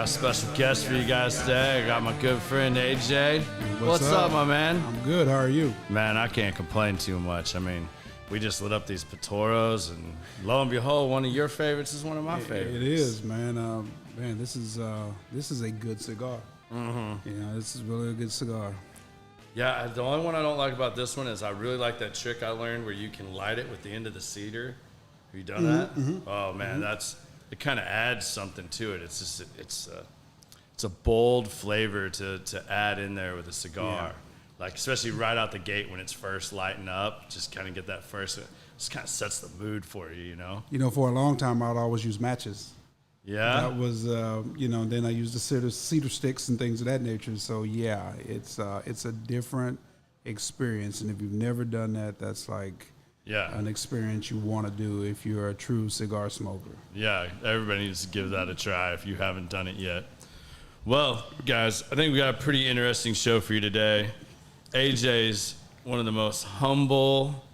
got a special guest for you guys today. I got my good friend AJ. What's up, my man? I'm good. How are you? Man, I can't complain too much. I mean, we just lit up these Patoros, and lo and behold, one of your favorites is one of my favorites. It is, man. Man, this is a good cigar. Mm-hmm. You know, this is really a good cigar. Yeah, the only one I don't like about this one is I really like that trick I learned where you can light it with the end of the cedar. Have you done that? Mm-hmm. Oh man, it kind of adds something to it. It's just it's a bold flavor to add in there with a cigar. Yeah. Like especially right out the gate when it's first lighting up, just kind of get that first. It just kind of sets the mood for you, you know. You know, for a long time I'd always use matches. Yeah, that was Then I used the cedar sticks and things of that nature. So yeah, it's a different experience, and if you've never done that, that's like an experience you want to do if you're a true cigar smoker. Yeah, everybody needs to give that a try if you haven't done it yet. Well, guys, I think we got a pretty interesting show for you today. AJ's one of the most humble,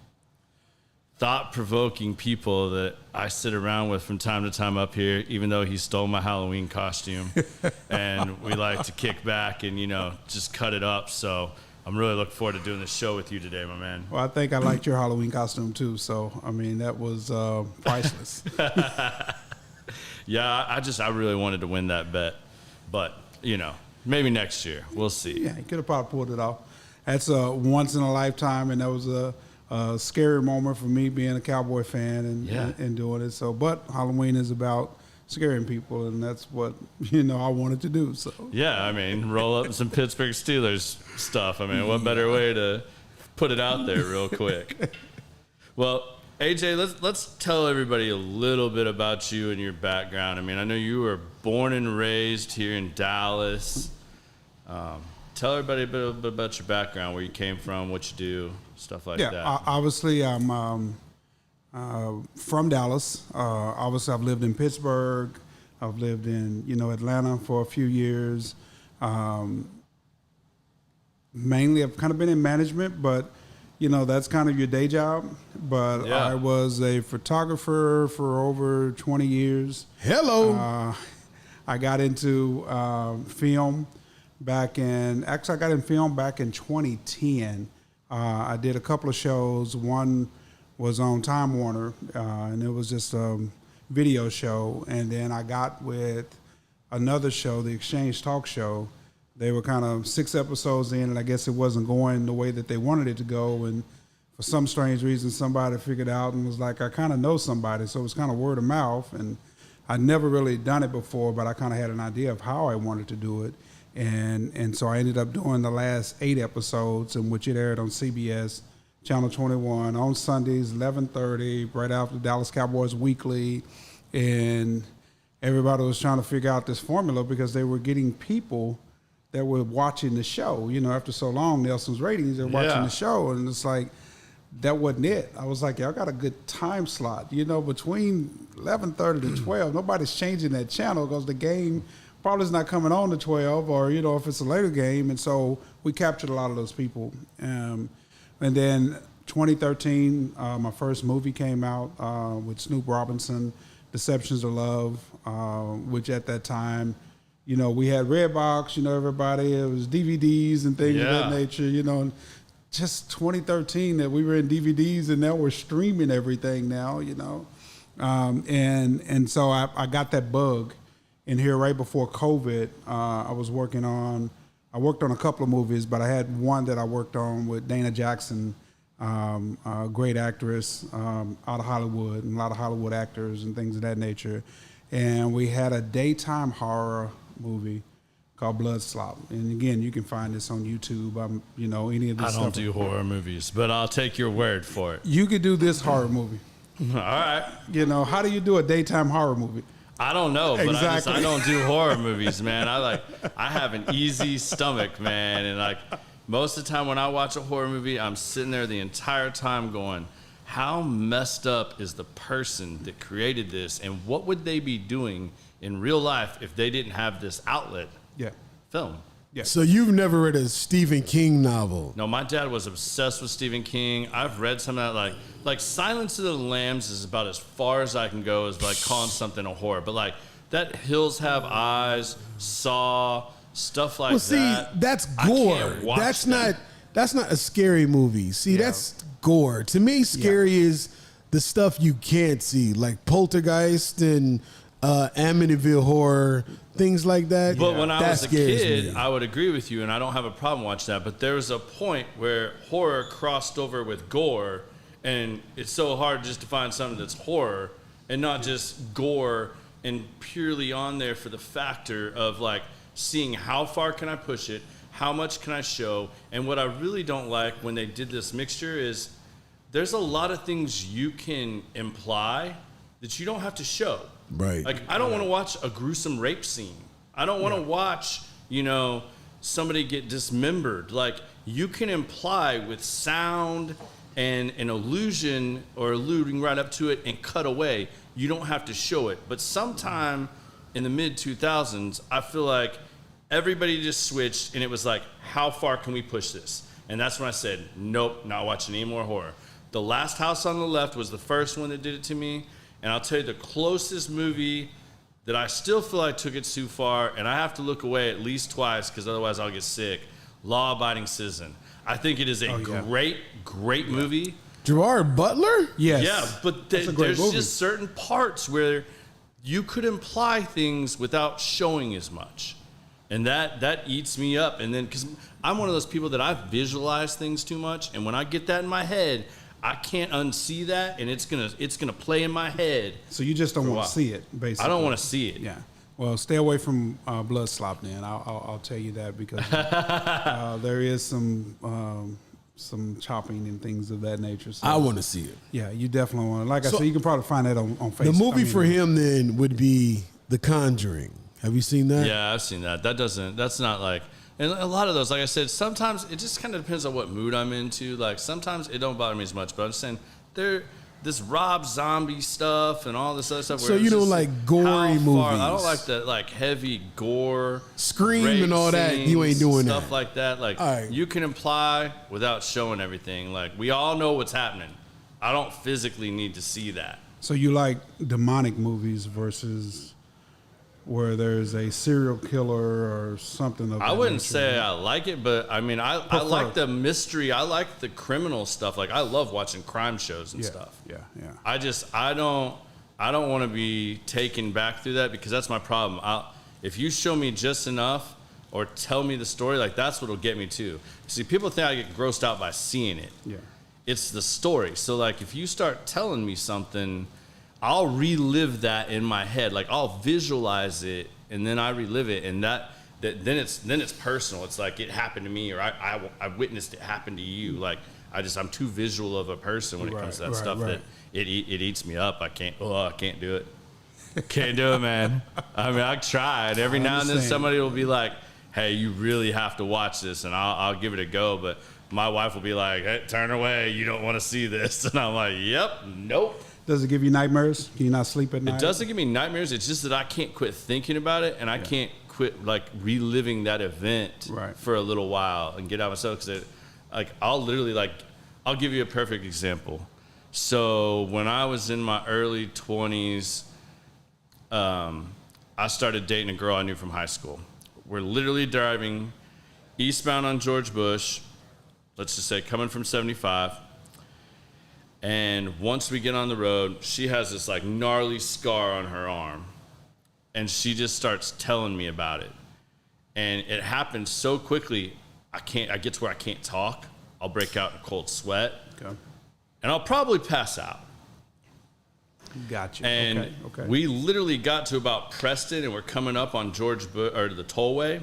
thought-provoking people that I sit around with from time to time up here, even though he stole my Halloween costume. And we like to kick back and, just cut it up. So I'm really looking forward to doing this show with you today, my man. Well, I think I liked your Halloween costume, too. So, I mean, that was priceless. Yeah, I really wanted to win that bet. But, maybe next year. We'll see. Yeah, he could have probably pulled it off. That's a once in a lifetime, and that was a scary moment for me being a Cowboy fan and doing it. So, but Halloween is about scaring people, and that's what I wanted to do. So yeah, I mean, roll up some Pittsburgh Steelers stuff. I mean, what better way to put it out there real quick? Well, AJ, let's tell everybody a little bit about you and your background. I mean, I know you were born and raised here in Dallas. Tell everybody a bit about your background, where you came from, what you do, stuff like that. Yeah, obviously I'm from Dallas. Obviously I've lived in Pittsburgh. I've lived in, Atlanta for a few years. Mainly I've kind of been in management, but, that's kind of your day job. But yeah. I was a photographer for over 20 years. Hello. I got into film. I got in film back in 2010. I did a couple of shows. One was on Time Warner, and it was just a video show. And then I got with another show, the Exchange Talk Show. They were kind of 6 episodes in, and I guess it wasn't going the way that they wanted it to go. And for some strange reason, somebody figured out and was like, I kind of know somebody. So it was kind of word of mouth. And I'd never really done it before, but I kind of had an idea of how I wanted to do it. And so I ended up doing the last 8 episodes, in which it aired on CBS, Channel 21, on Sundays, 11:30, right after Dallas Cowboys Weekly. And everybody was trying to figure out this formula because they were getting people that were watching the show. After so long, Nelson's ratings, they're watching the show. And it's like, that wasn't it. I was like, y'all got a good time slot. Between 11:30 to 12, nobody's changing that channel because the game probably is not coming on to 12, or, if it's a later game. And so we captured a lot of those people. And then 2013, my first movie came out with Snoop Robinson, Deceptions of Love, which at that time, we had Redbox, everybody, it was DVDs and things of that nature, and just 2013 that we were in DVDs, and now we're streaming everything now, and so I got that bug. And here right before COVID, I worked on a couple of movies, but I had one that I worked on with Dana Jackson, a great actress out of Hollywood, and a lot of Hollywood actors and things of that nature. And we had a daytime horror movie called Blood Slop. And again, you can find this on YouTube. Any of this I don't do horror movies, but I'll take your word for it. You could do this horror movie. All right. How do you do a daytime horror movie? I don't know, but exactly. I don't do horror movies, man. I have an easy stomach, man, and most of the time when I watch a horror movie, I'm sitting there the entire time going, how messed up is the person that created this, and what would they be doing in real life if they didn't have this outlet? Yeah. Film. Yeah. So you've never read a Stephen King novel? No, my dad was obsessed with Stephen King. I've read some of that, like Silence of the Lambs is about as far as I can go as calling something a horror. But that Hills Have Eyes, Saw, stuff like Well, see, that. that's I gore. can't watch That's them. not a scary movie. See, that's gore. To me, scary is the stuff you can't see, like Poltergeist and Amityville Horror, things like that. But when I that was a scares kid, me. I would agree with you, and I don't have a problem watching that. But there was a point where horror crossed over with gore, and it's so hard just to find something that's horror and not just gore and purely on there for the factor of like seeing how far can I push it, how much can I show. And what I really don't like when they did this mixture is there's a lot of things you can imply that you don't have to show. Right. Like, I don't want to watch a gruesome rape scene. I don't want to watch, somebody get dismembered. Like, you can imply with sound and an illusion or alluding right up to it and cut away. You don't have to show it. But sometime in the mid-2000s, I feel like everybody just switched, and it was like, how far can we push this? And that's when I said, nope, not watching any more horror. The Last House on the Left was the first one that did it to me. And I'll tell you the closest movie that I still feel like took it too far, and I have to look away at least twice because otherwise I'll get sick, Law Abiding Citizen. I think it is a great movie. Gerard Butler? Yes. Yeah, but That's a great there's movie. just certain parts where you could imply things without showing as much. And that eats me up. And then, because I'm one of those people that I visualize things too much, and when I get that in my head, I can't unsee that, and it's gonna play in my head. So you just don't for a want while. to see it, basically. I don't want to see it. Yeah. Well, stay away from blood slop. Then I'll tell you that because there is some chopping and things of that nature. So, I want to see it. Yeah, you definitely want to. Like I So- said, you can probably find that on Facebook. The movie for him then would be The Conjuring. Have you seen that? Yeah, I've seen that. That's not like, and a lot of those, like I said, sometimes it just kind of depends on what mood I'm into. Like, sometimes it don't bother me as much, but I'm saying this Rob Zombie stuff and all this other stuff. So where you it's don't just like gory how far- movies? I don't like the like heavy gore, Scream rape and all that, you ain't scenes, doing stuff that. like that. Like, All right. you can imply without showing everything. Like, we all know what's happening. I don't physically need to see that. So you like demonic movies versus where there's a serial killer or something of I that wouldn't nature. say I like it, but I mean, I like the mystery. I like the criminal stuff. Like, I love watching crime shows and stuff. Yeah. I don't want to be taken back through that because that's my problem. If you show me just enough or tell me the story, like, that's what'll get me too. See, people think I get grossed out by seeing it. Yeah. It's the story. So, like, if you start telling me something, I'll relive that in my head. Like, I'll visualize it and then I relive it, and then it's personal. It's like it happened to me, or I witnessed it happen to you. Like, I'm too visual of a person when it comes to that stuff that it eats me up. I can't do it. Can't do it, man. I mean, I tried. Every now and then somebody will be like, "Hey, you really have to watch this," and I'll give it a go. But my wife will be like, "Hey, turn away. You don't want to see this," and I'm like, "Yep, nope." Does it give you nightmares? Can you not sleep at night? It doesn't give me nightmares. It's just that I can't quit thinking about it, and I can't quit like reliving that event for a little while and get out of myself. Because I'll give you a perfect example. So when I was in my early 20s, I started dating a girl I knew from high school. We're literally driving eastbound on George Bush, let's just say coming from 75. And once we get on the road, she has this like gnarly scar on her arm. And she just starts telling me about it. And it happened so quickly, I get to where I can't talk. I'll break out in a cold sweat. Okay. And I'll probably pass out. Gotcha. And okay. we literally got to about Preston, and we're coming up on the tollway.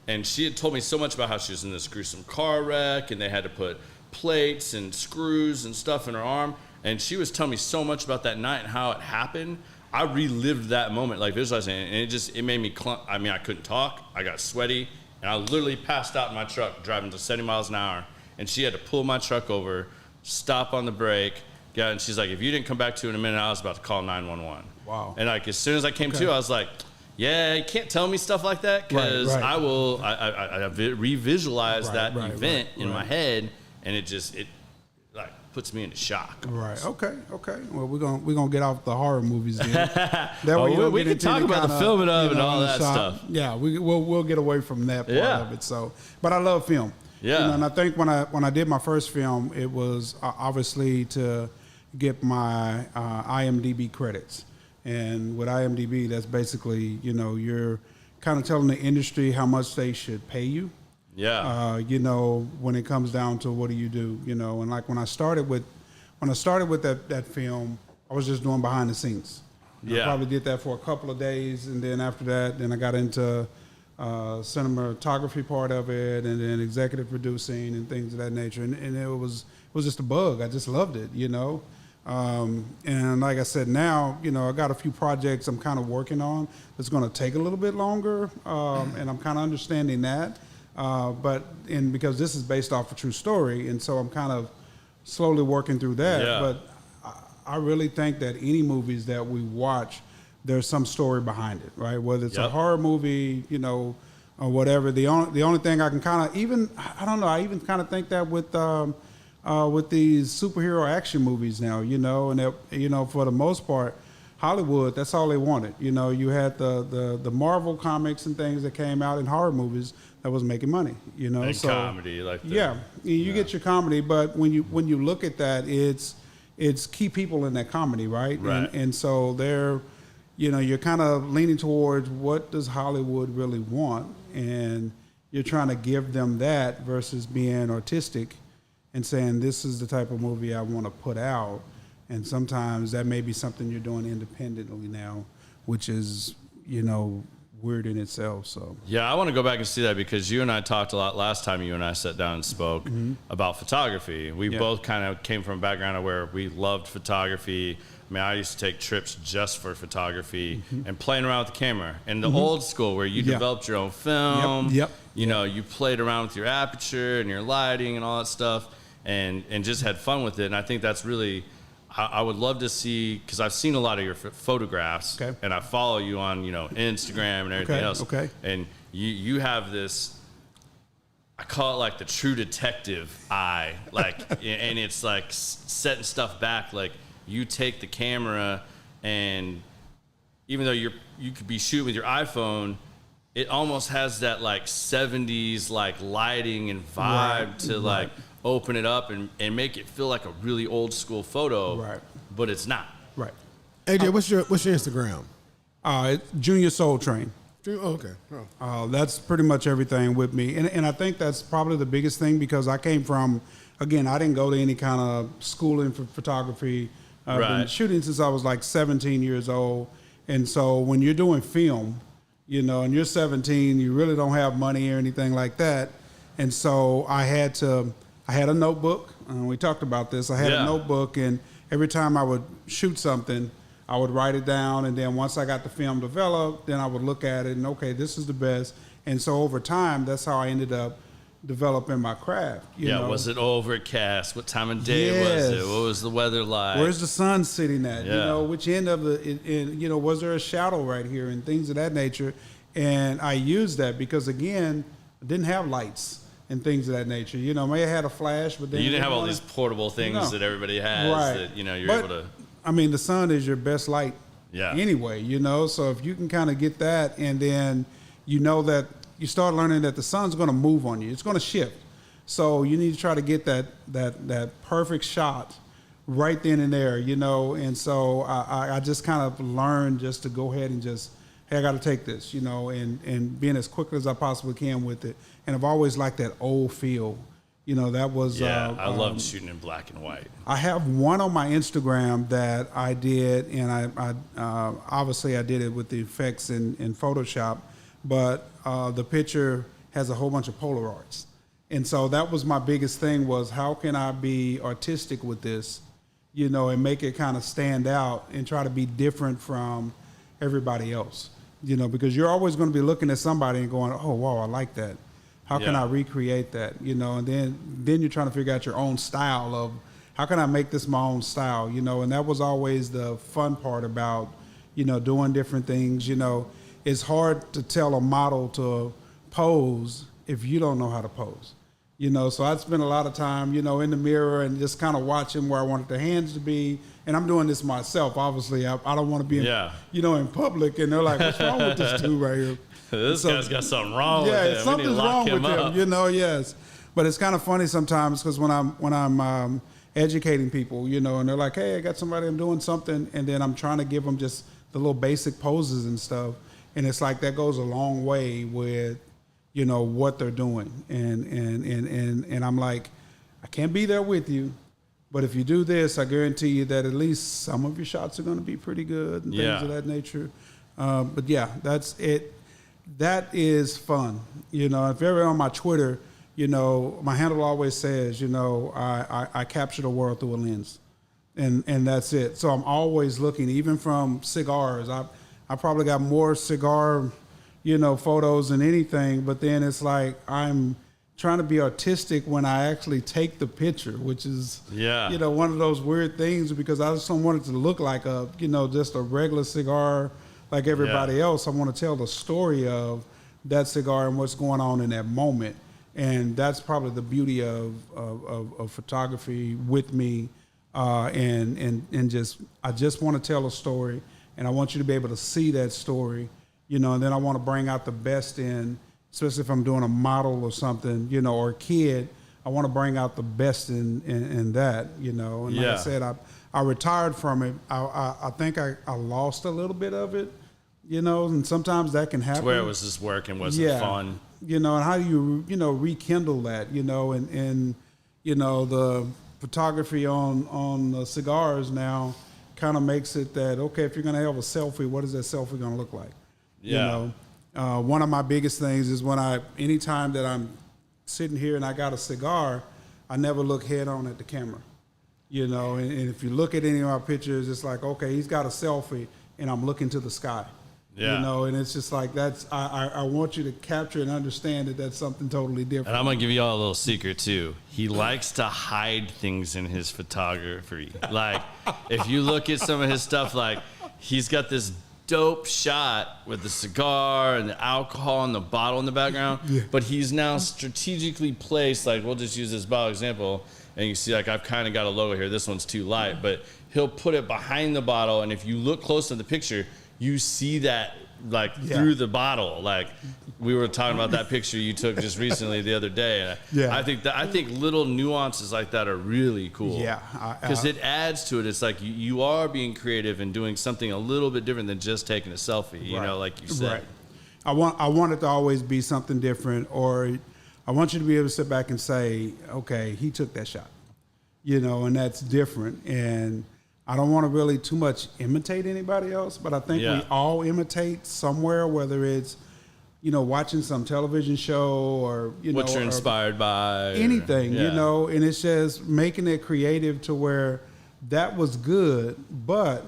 And she had told me so much about how she was in this gruesome car wreck, and they had to put plates and screws and stuff in her arm. And she was telling me so much about that night and how it happened. I relived that moment, like visualizing it, and it made me I couldn't talk. I got sweaty, and I literally passed out in my truck driving to 70 miles an hour. And she had to pull my truck over, stop on the brake. Yeah, and she's like, if you didn't come back to in a minute, I was about to call 911. Wow. And like, as soon as I came to, I was like, yeah, you can't tell me stuff like that, because I will, I revisualize that event in my head, and it puts me into shock. Right. Okay. Well, we're gonna get off the horror movies then. That way you don't we get can into talk any about the kinda, filming of and all the that shop. stuff. Yeah, we'll get away from that part Yeah. of it. So, but I love film. Yeah. And I think when I did my first film, it was obviously to get my IMDb credits. And with IMDb, that's basically, you're kind of telling the industry how much they should pay you. Yeah. When it comes down to what do you do, and like when I started with that film, I was just doing behind the scenes. Yeah. I probably did that for a couple of days, and then after that, then I got into cinematography part of it, and then executive producing and things of that nature. And it was just a bug. I just loved it, And like I said, now, I got a few projects I'm kind of working on. It's going to take a little bit longer, and I'm kind of understanding that. Because this is based off a true story, and so I'm kind of slowly working through that. Yeah. But I really think that any movies that we watch, there's some story behind it, right? Whether it's a horror movie, or whatever. The only thing I can kind of I even kind of think that with these superhero action movies now, and that, for the most part, Hollywood, that's all they wanted. You had the Marvel comics and things that came out in horror movies that was making money. And so comedy, you get your comedy, but when you look at that, it's key people in that comedy, right? Right. And so they're, you're kind of leaning towards what does Hollywood really want, and you're trying to give them that versus being artistic and saying this is the type of movie I want to put out. And sometimes that may be something you're doing independently now, which is, weird in itself. So yeah, I want to go back and see that because you and I talked a lot last time you and I sat down and spoke about photography. We both kind of came from a background of where we loved photography. I mean, I used to take trips just for photography and playing around with the camera. And the old school where you developed your own film. Yep. You played around with your aperture and your lighting and all that stuff and just had fun with it. And I think that's really... I would love to see, because I've seen a lot of your photographs, and I follow you on, Instagram and everything else. Okay. And you have this, I call it like the true detective eye, and it's like setting stuff back. Like you take the camera, and even though you could be shooting with your iPhone, it almost has that like 70s like lighting and vibe to open it up and make it feel like a really old school photo, but it's not. Right. AJ, what's your Instagram? It's Junior Soultrane. Oh, okay. That's pretty much everything with me. And I think that's probably the biggest thing because I came from, again, I didn't go to any kind of schooling for photography. I've been shooting since I was like 17 years old. And so when you're doing film, and you're 17, you really don't have money or anything like that. And so I had a notebook. We talked about this. I had a notebook, and every time I would shoot something, I would write it down. And then once I got the film developed, then I would look at it and, okay, this is the best. And so over time, that's how I ended up developing my craft. You know? Was it overcast? What time of day was it? What was the weather like? Where's the sun sitting at? Which end of was there a shadow right here and things of that nature? And I used that because, again, I didn't have lights and things of that nature. May have had a flash, but then you didn't have all these portable things that everybody has that, you're able to... I mean, the sun is your best light anyway, So if you can kind of get that, and then that you start learning that the sun's going to move on you. It's going to shift. So you need to try to get that perfect shot right then and there, And so I just kind of learned just to go ahead and just, hey, I got to take this, and being as quick as I possibly can with it. And I've always liked that old feel. That was... I loved shooting in black and white. I have one on my Instagram that I did, and I obviously I did it with the effects in Photoshop, but the picture has a whole bunch of Polaroids. And so that was my biggest thing was how can I be artistic with this, and make it kind of stand out and try to be different from everybody else, because you're always going to be looking at somebody and going, oh, wow, I like that. How can I recreate that, and then you're trying to figure out your own style of how can I make this my own style, and that was always the fun part about, doing different things, It's hard to tell a model to pose if you don't know how to pose, You know, so I'd spend a lot of time, you know, in the mirror and just kind of watching where I wanted the hands to be. And I'm doing this myself, obviously. I don't want to be, you know, in public. And they're like, what's wrong with this dude right here? This guy's got something wrong with him. Yeah, something's wrong with him, you know, yes. But it's kind of funny sometimes because when I'm educating people, you know, and they're like, hey, I got somebody, I'm doing something. And then I'm trying to give them just the little basic poses and stuff. And it's like that goes a long way with, you know, what they're doing. And I'm like, I can't be there with you, but if you do this, I guarantee you that at least some of your shots are going to be pretty good and things of that nature. But yeah, that's it. That is fun. You know, if you're ever on my Twitter, you know, my handle always says, you know, I capture the world through a lens, and that's it. So I'm always looking, even from cigars. I probably got more cigar, you know, photos than anything, but then it's like I'm trying to be artistic when I actually take the picture, which is, you know, one of those weird things because I just don't want it to look like a, you know, just a regular cigar like everybody else. I want to tell the story of that cigar and what's going on in that moment. And that's probably the beauty of photography with me. And just, I just want to tell a story and I want you to be able to see that story, you know, and then I want to bring out the best in, especially if I'm doing a model or something, you know, or a kid, I want to bring out the best in that, you know. And like I said, I retired from it. I think I lost a little bit of it, you know, and sometimes that can happen. It's where it was just work and wasn't fun. You know, and how do you, you know, rekindle that, you know, and you know, the photography on the cigars now kind of makes it that, okay, if you're going to have a selfie, what is that selfie going to look like? You know, one of my biggest things is anytime that I'm sitting here and I got a cigar, I never look head on at the camera, you know, and if you look at any of my pictures, it's like, okay, he's got a selfie and I'm looking to the sky, you know, and it's just like, I want you to capture and understand that that's something totally different. And I'm going to give you all a little secret too. He likes to hide things in his photography. Like if you look at some of his stuff, like he's got this dope shot with the cigar and the alcohol and the bottle in the background, but he's now strategically placed, like we'll just use this bottle example, and you see like I've kind of got a logo here, this one's too light, but he'll put it behind the bottle, and if you look close to the picture, you see that like through the bottle. Like we were talking about that picture you took just recently the other day. I think little nuances like that are really cool. Because it adds to it. It's like you are being creative and doing something a little bit different than just taking a selfie. You know, like you said. I want it to always be something different, or I want you to be able to sit back and say, okay, he took that shot, you know, and that's different. And I don't want to really too much imitate anybody else, but I think we all imitate somewhere, whether it's, you know, watching some television show or, you know, what you're inspired by, anything, you know, and it's just making it creative to where that was good, but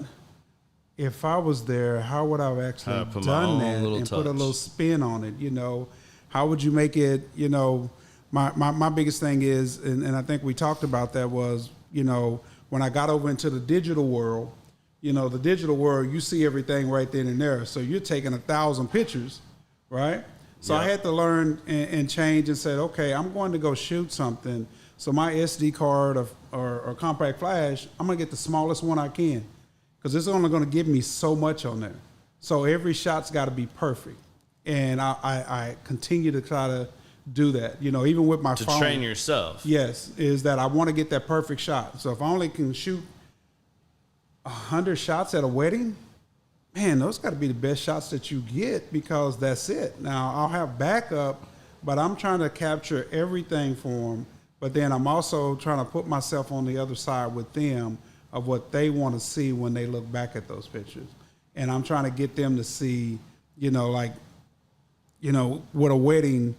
if I was there, how would I have actually done that and put a little spin on it, you know? How would you make it, you know, my biggest thing is, and I think we talked about that was, you know, when I got over into the digital world, you know, the digital world, you see everything right then and there. So you're taking 1,000 pictures, right? So I had to learn and change and said, okay, I'm going to go shoot something. So my SD card or compact flash, I'm going to get the smallest one I can because it's only going to give me so much on there. So every shot's got to be perfect. And I continue to try to do that, you know, even with my phone. To train yourself. Yes, is that I want to get that perfect shot. So if I only can shoot 100 shots at a wedding, man, those got to be the best shots that you get because that's it. Now, I'll have backup, but I'm trying to capture everything for them. But then I'm also trying to put myself on the other side with them of what they want to see when they look back at those pictures. And I'm trying to get them to see, you know, like, you know, with a wedding,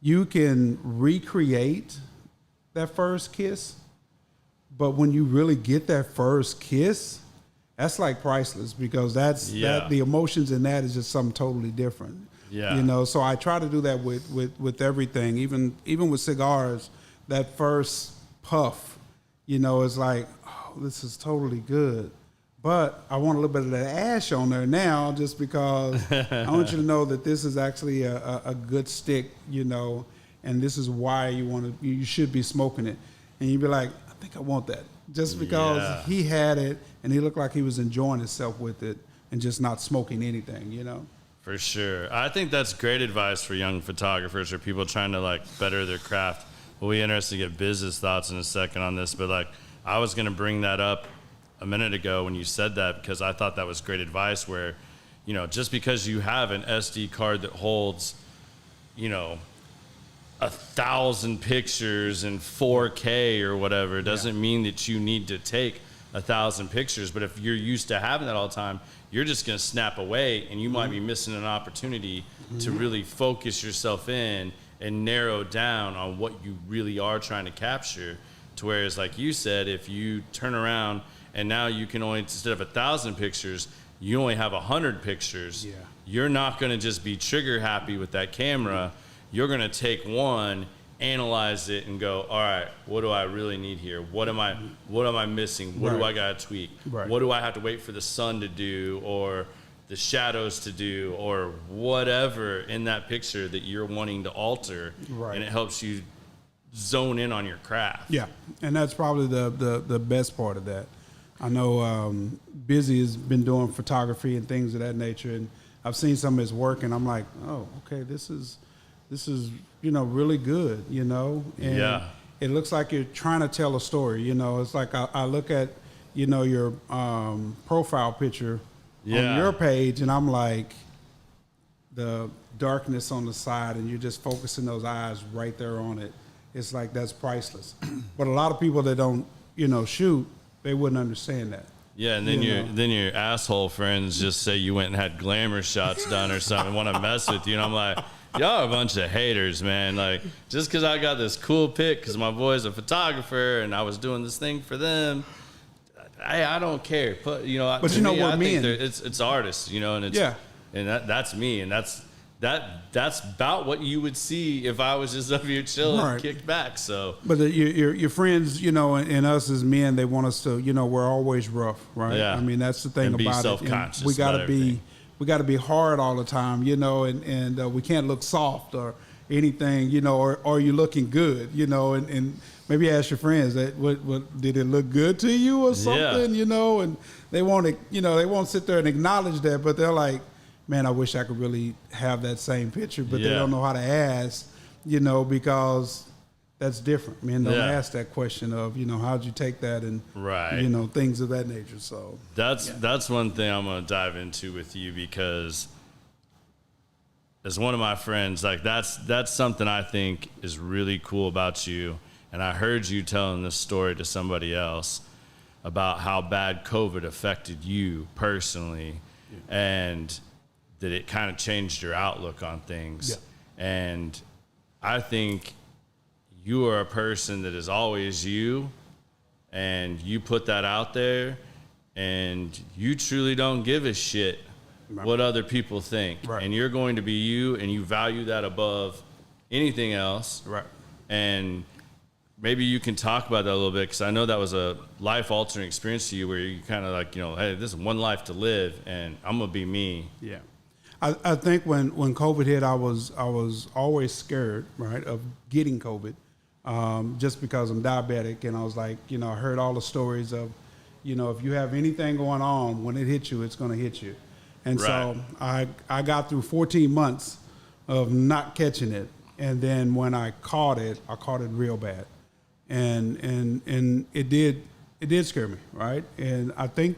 you can recreate that first kiss, but when you really get that first kiss, that's like priceless because that the emotions in that is just something totally different. You know, so I try to do that with everything, even with cigars. That first puff, you know, is like, oh, this is totally good. But I want a little bit of that ash on there now just because I want you to know that this is actually a good stick, you know. and this is why you should be smoking it. And you'd be like, I think I want that. Just because he had it and he looked like he was enjoying himself with it and just not smoking anything, you know? For sure. I think that's great advice for young photographers or people trying to like better their craft. We'll be interested to get business thoughts in a second on this, but like I was going to bring that up a minute ago when you said that because I thought that was great advice where, you know, just because you have an SD card that holds, you know, 1,000 pictures in 4K or whatever doesn't mean that you need to take 1,000 pictures. But if you're used to having that all the time, you're just going to snap away and you might be missing an opportunity to really focus yourself in and narrow down on what you really are trying to capture. To whereas, like you said, if you turn around and now you can only, instead of 1,000 pictures, you only have 100 pictures, you're not going to just be trigger happy with that camera. You're going to take one, analyze it, and go, all right, what do I really need here? What am I missing? What do I got to tweak? What do I have to wait for the sun to do or the shadows to do or whatever in that picture that you're wanting to alter? And it helps you zone in on your craft. Yeah, and that's probably the best part of that. I know Busy has been doing photography and things of that nature, and I've seen some of his work, and I'm like, oh, okay, this is you know, really good, you know, and it looks like you're trying to tell a story, you know. It's like I look at, you know, your profile picture on your page, and I'm like, the darkness on the side, and you're just focusing those eyes right there on it. It's like that's priceless. But a lot of people that don't, you know, shoot, they wouldn't understand that. Yeah, and then your asshole friends just say you went and had glamour shots done or something, want to mess with you, and I'm like, y'all are a bunch of haters, man. Like, just because I got this cool pic because my boy's a photographer and I was doing this thing for them, I don't care. But you know, but you know what, me and it's artists, you know, and it's and that's me, and that's about what you would see if I was just up here chilling, kicked back. So, but your friends, you know, and us as men, they want us to, you know, we're always rough, right? Yeah. I mean, that's the thing and about be self-conscious. We got to be hard all the time, you know, and we can't look soft or anything, you know, or are you looking good, you know, and maybe ask your friends that what did it look good to you or something, you know, and they won't, you know, they won't sit there and acknowledge that, but they're like, man, I wish I could really have that same picture, but they don't know how to ask, you know, because that's different. Men don't ask that question of, you know, how'd you take that and, you know, things of that nature. So that's one thing I'm going to dive into with you because as one of my friends, like that's something I think is really cool about you. And I heard you telling this story to somebody else about how bad COVID affected you personally and that it kind of changed your outlook on things. And I think you are a person that is always you, and you put that out there, and you truly don't give a shit what other people think. And you're going to be you, and you value that above anything else. And maybe you can talk about that a little bit, because I know that was a life-altering experience to you where you kind of like, you know, hey, this is one life to live, and I'm going to be me. I think when COVID hit, I was always scared, right, of getting COVID, just because I'm diabetic, and I was like, you know, I heard all the stories of, you know, if you have anything going on, when it hits you, it's going to hit you, and so I got through 14 months of not catching it, and then when I caught it real bad, and it did scare me, right, and I think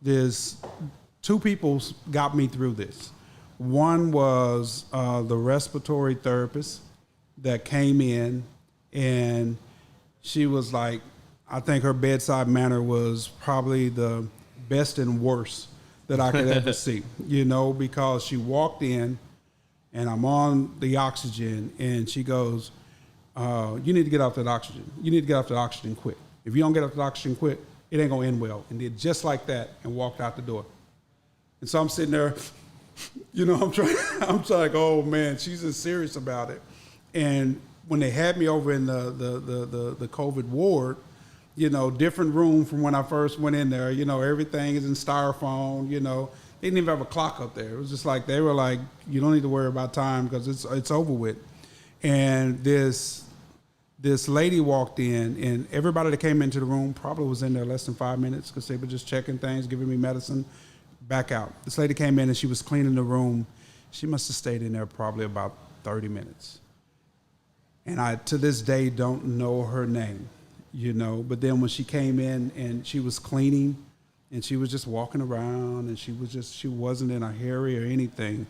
there's two people got me through this. One was the respiratory therapist that came in, and she was like, I think her bedside manner was probably the best and worst that I could ever see, you know, because she walked in and I'm on the oxygen and she goes, you need to get off that oxygen. You need to get off the oxygen quick. If you don't get off the oxygen quick, it ain't gonna end well. And did just like that and walked out the door. And so I'm sitting there, you know, I'm like, oh man, she's just serious about it. And when they had me over in the COVID ward, you know, different room from when I first went in there, you know, everything is in styrofoam, you know, they didn't even have a clock up there. It was just like, they were like, you don't need to worry about time because it's over with. And this lady walked in, and everybody that came into the room probably was in there less than 5 minutes because they were just checking things, giving me medicine, back out. This lady came in and she was cleaning the room. She must have stayed in there probably about 30 minutes. And I, to this day, don't know her name, you know. But then when she came in and she was cleaning and she was just walking around and she wasn't in a hurry or anything.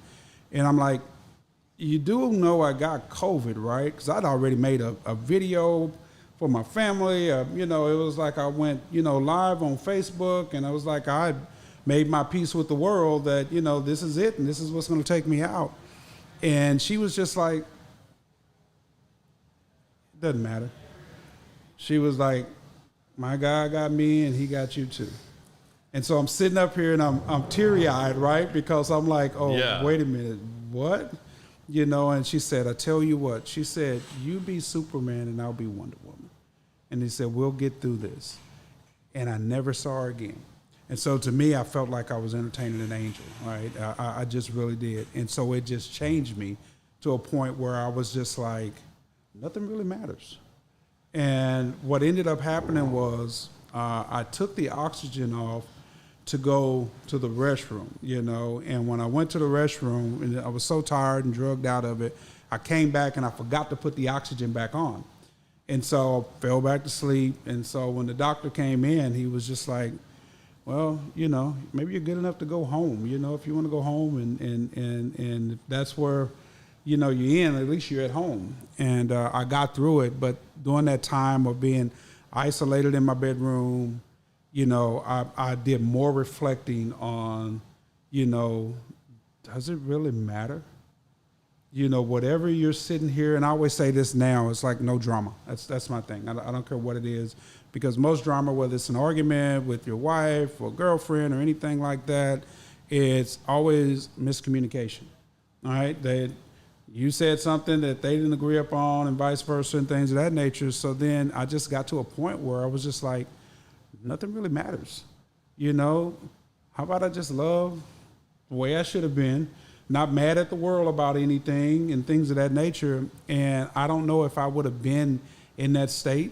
And I'm like, you do know I got COVID, right? Because I'd already made a video for my family. You know, it was like I went, you know, live on Facebook, and I was like, I made my peace with the world that, you know, this is it and this is what's going to take me out. And she was just like, doesn't matter. She was like, my God got me and he got you too. And so I'm sitting up here and I'm teary-eyed, right? Because I'm like, oh, wait a minute, what? You know, and she said, I tell you what, she said, you be Superman and I'll be Wonder Woman. And he said, we'll get through this. And I never saw her again. And so to me, I felt like I was entertaining an angel, right? I just really did. And so it just changed me to a point where I was just like, nothing really matters. And what ended up happening was I took the oxygen off to go to the restroom, you know. And when I went to the restroom, and I was so tired and drugged out of it, I came back and I forgot to put the oxygen back on. And so I fell back to sleep. And so when the doctor came in, he was just like, well, you know, maybe you're good enough to go home. You know, if you want to go home and if that's where, you know, you're in, at least you're at home. And I got through it. But during that time of being isolated in my bedroom, you know, I did more reflecting on, you know, does it really matter? You know, whatever you're sitting here, and I always say this now, it's like no drama. That's my thing. I don't care what it is, because most drama, whether it's an argument with your wife or girlfriend or anything like that, it's always miscommunication. All right, you said something that they didn't agree upon, and vice versa, and things of that nature. So then I just got to a point where I was just like, nothing really matters. You know, how about I just love the way I should have been, not mad at the world about anything and things of that nature. And I don't know if I would have been in that state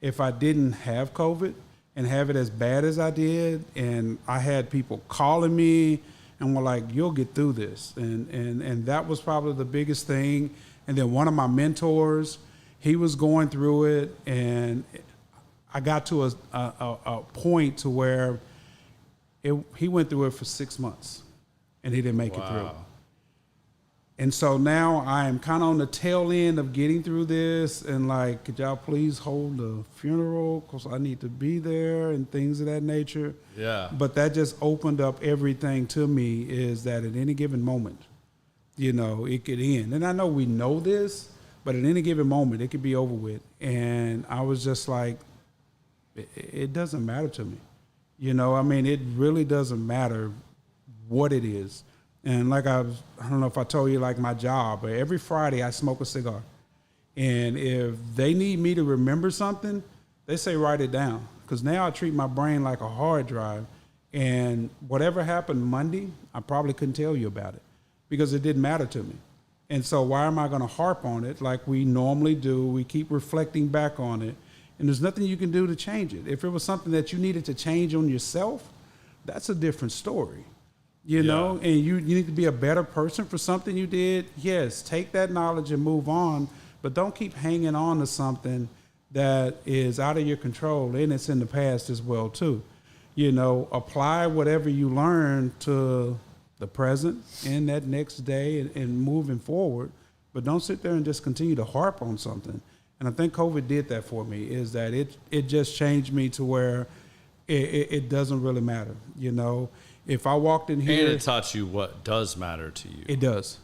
if I didn't have COVID and have it as bad as I did. And I had people calling me and were like, you'll get through this. And that was probably the biggest thing. And then one of my mentors, he was going through it, and I got to a point to where he went through it for 6 months and he didn't make it through. And so now I am kind of on the tail end of getting through this, and like, could y'all please hold the funeral because I need to be there and things of that nature. Yeah. But that just opened up everything to me, is that at any given moment, you know, it could end. And I know we know this, but at any given moment, it could be over with. And I was just like, it doesn't matter to me. You know, I mean, it really doesn't matter what it is. And like I don't know if I told you, like my job, but every Friday I smoke a cigar. And if they need me to remember something, they say write it down. Because now I treat my brain like a hard drive. And whatever happened Monday, I probably couldn't tell you about it because it didn't matter to me. And so why am I going to harp on it like we normally do? We keep reflecting back on it. And there's nothing you can do to change it. If it was something that you needed to change on yourself, that's a different story. You know, and you need to be a better person for something you did. Yes, take that knowledge and move on, but don't keep hanging on to something that is out of your control, and it's in the past as well too. You know, apply whatever you learn to the present and that next day and moving forward, but don't sit there and just continue to harp on something. And I think COVID did that for me, is that it just changed me to where it doesn't really matter, you know. If I walked in here... And it taught you what does matter to you. It does.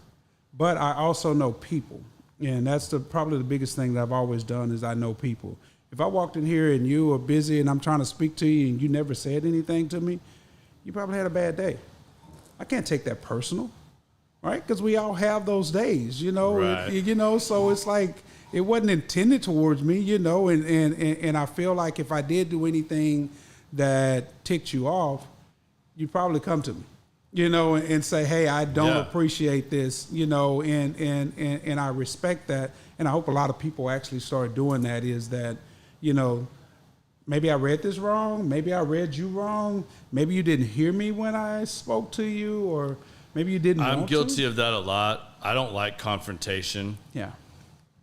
But I also know people. And that's probably the biggest thing that I've always done, is I know people. If I walked in here and you were busy and I'm trying to speak to you and you never said anything to me, you probably had a bad day. I can't take that personal, right? Because we all have those days, you know. Right. You know, so it's like it wasn't intended towards me, you know. And I feel like if I did do anything that ticked you off, you'd probably come to me, and say, hey, I don't Yeah. appreciate this, and I respect that. And I hope a lot of people actually start doing that, is that, maybe I read this wrong. Maybe I read you wrong. Maybe you didn't hear me when I spoke to you, or maybe you didn't I'm want guilty to. of that a lot. I don't like confrontation. Yeah.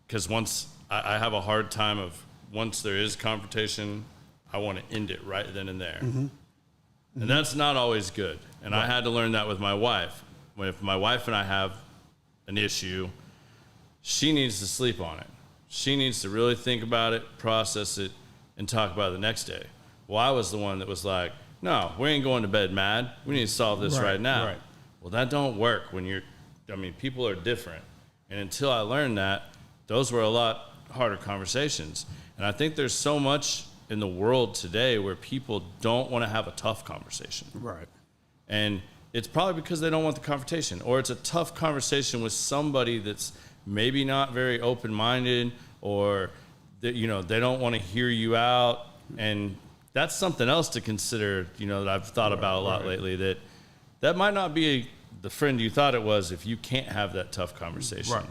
Because once I have a hard time of once there is confrontation, I want to end it right then and there. And that's not always good. And I had to learn that with my wife. If my wife and I have an issue, she needs to sleep on it. She needs to really think about it, process it, and talk about it the next day. Well, I was the one that was like, no, we ain't going to bed mad. We need to solve this right now. Right. Well, that don't work when people are different. And until I learned that, those were a lot harder conversations. And I think there's so much in the world today where people don't want to have a tough conversation. Right. And it's probably because they don't want the confrontation, or it's a tough conversation with somebody that's maybe not very open-minded, or that, they don't want to hear you out. And that's something else to consider, that I've thought about a lot lately, that might not be the friend you thought it was if you can't have that tough conversation. Right.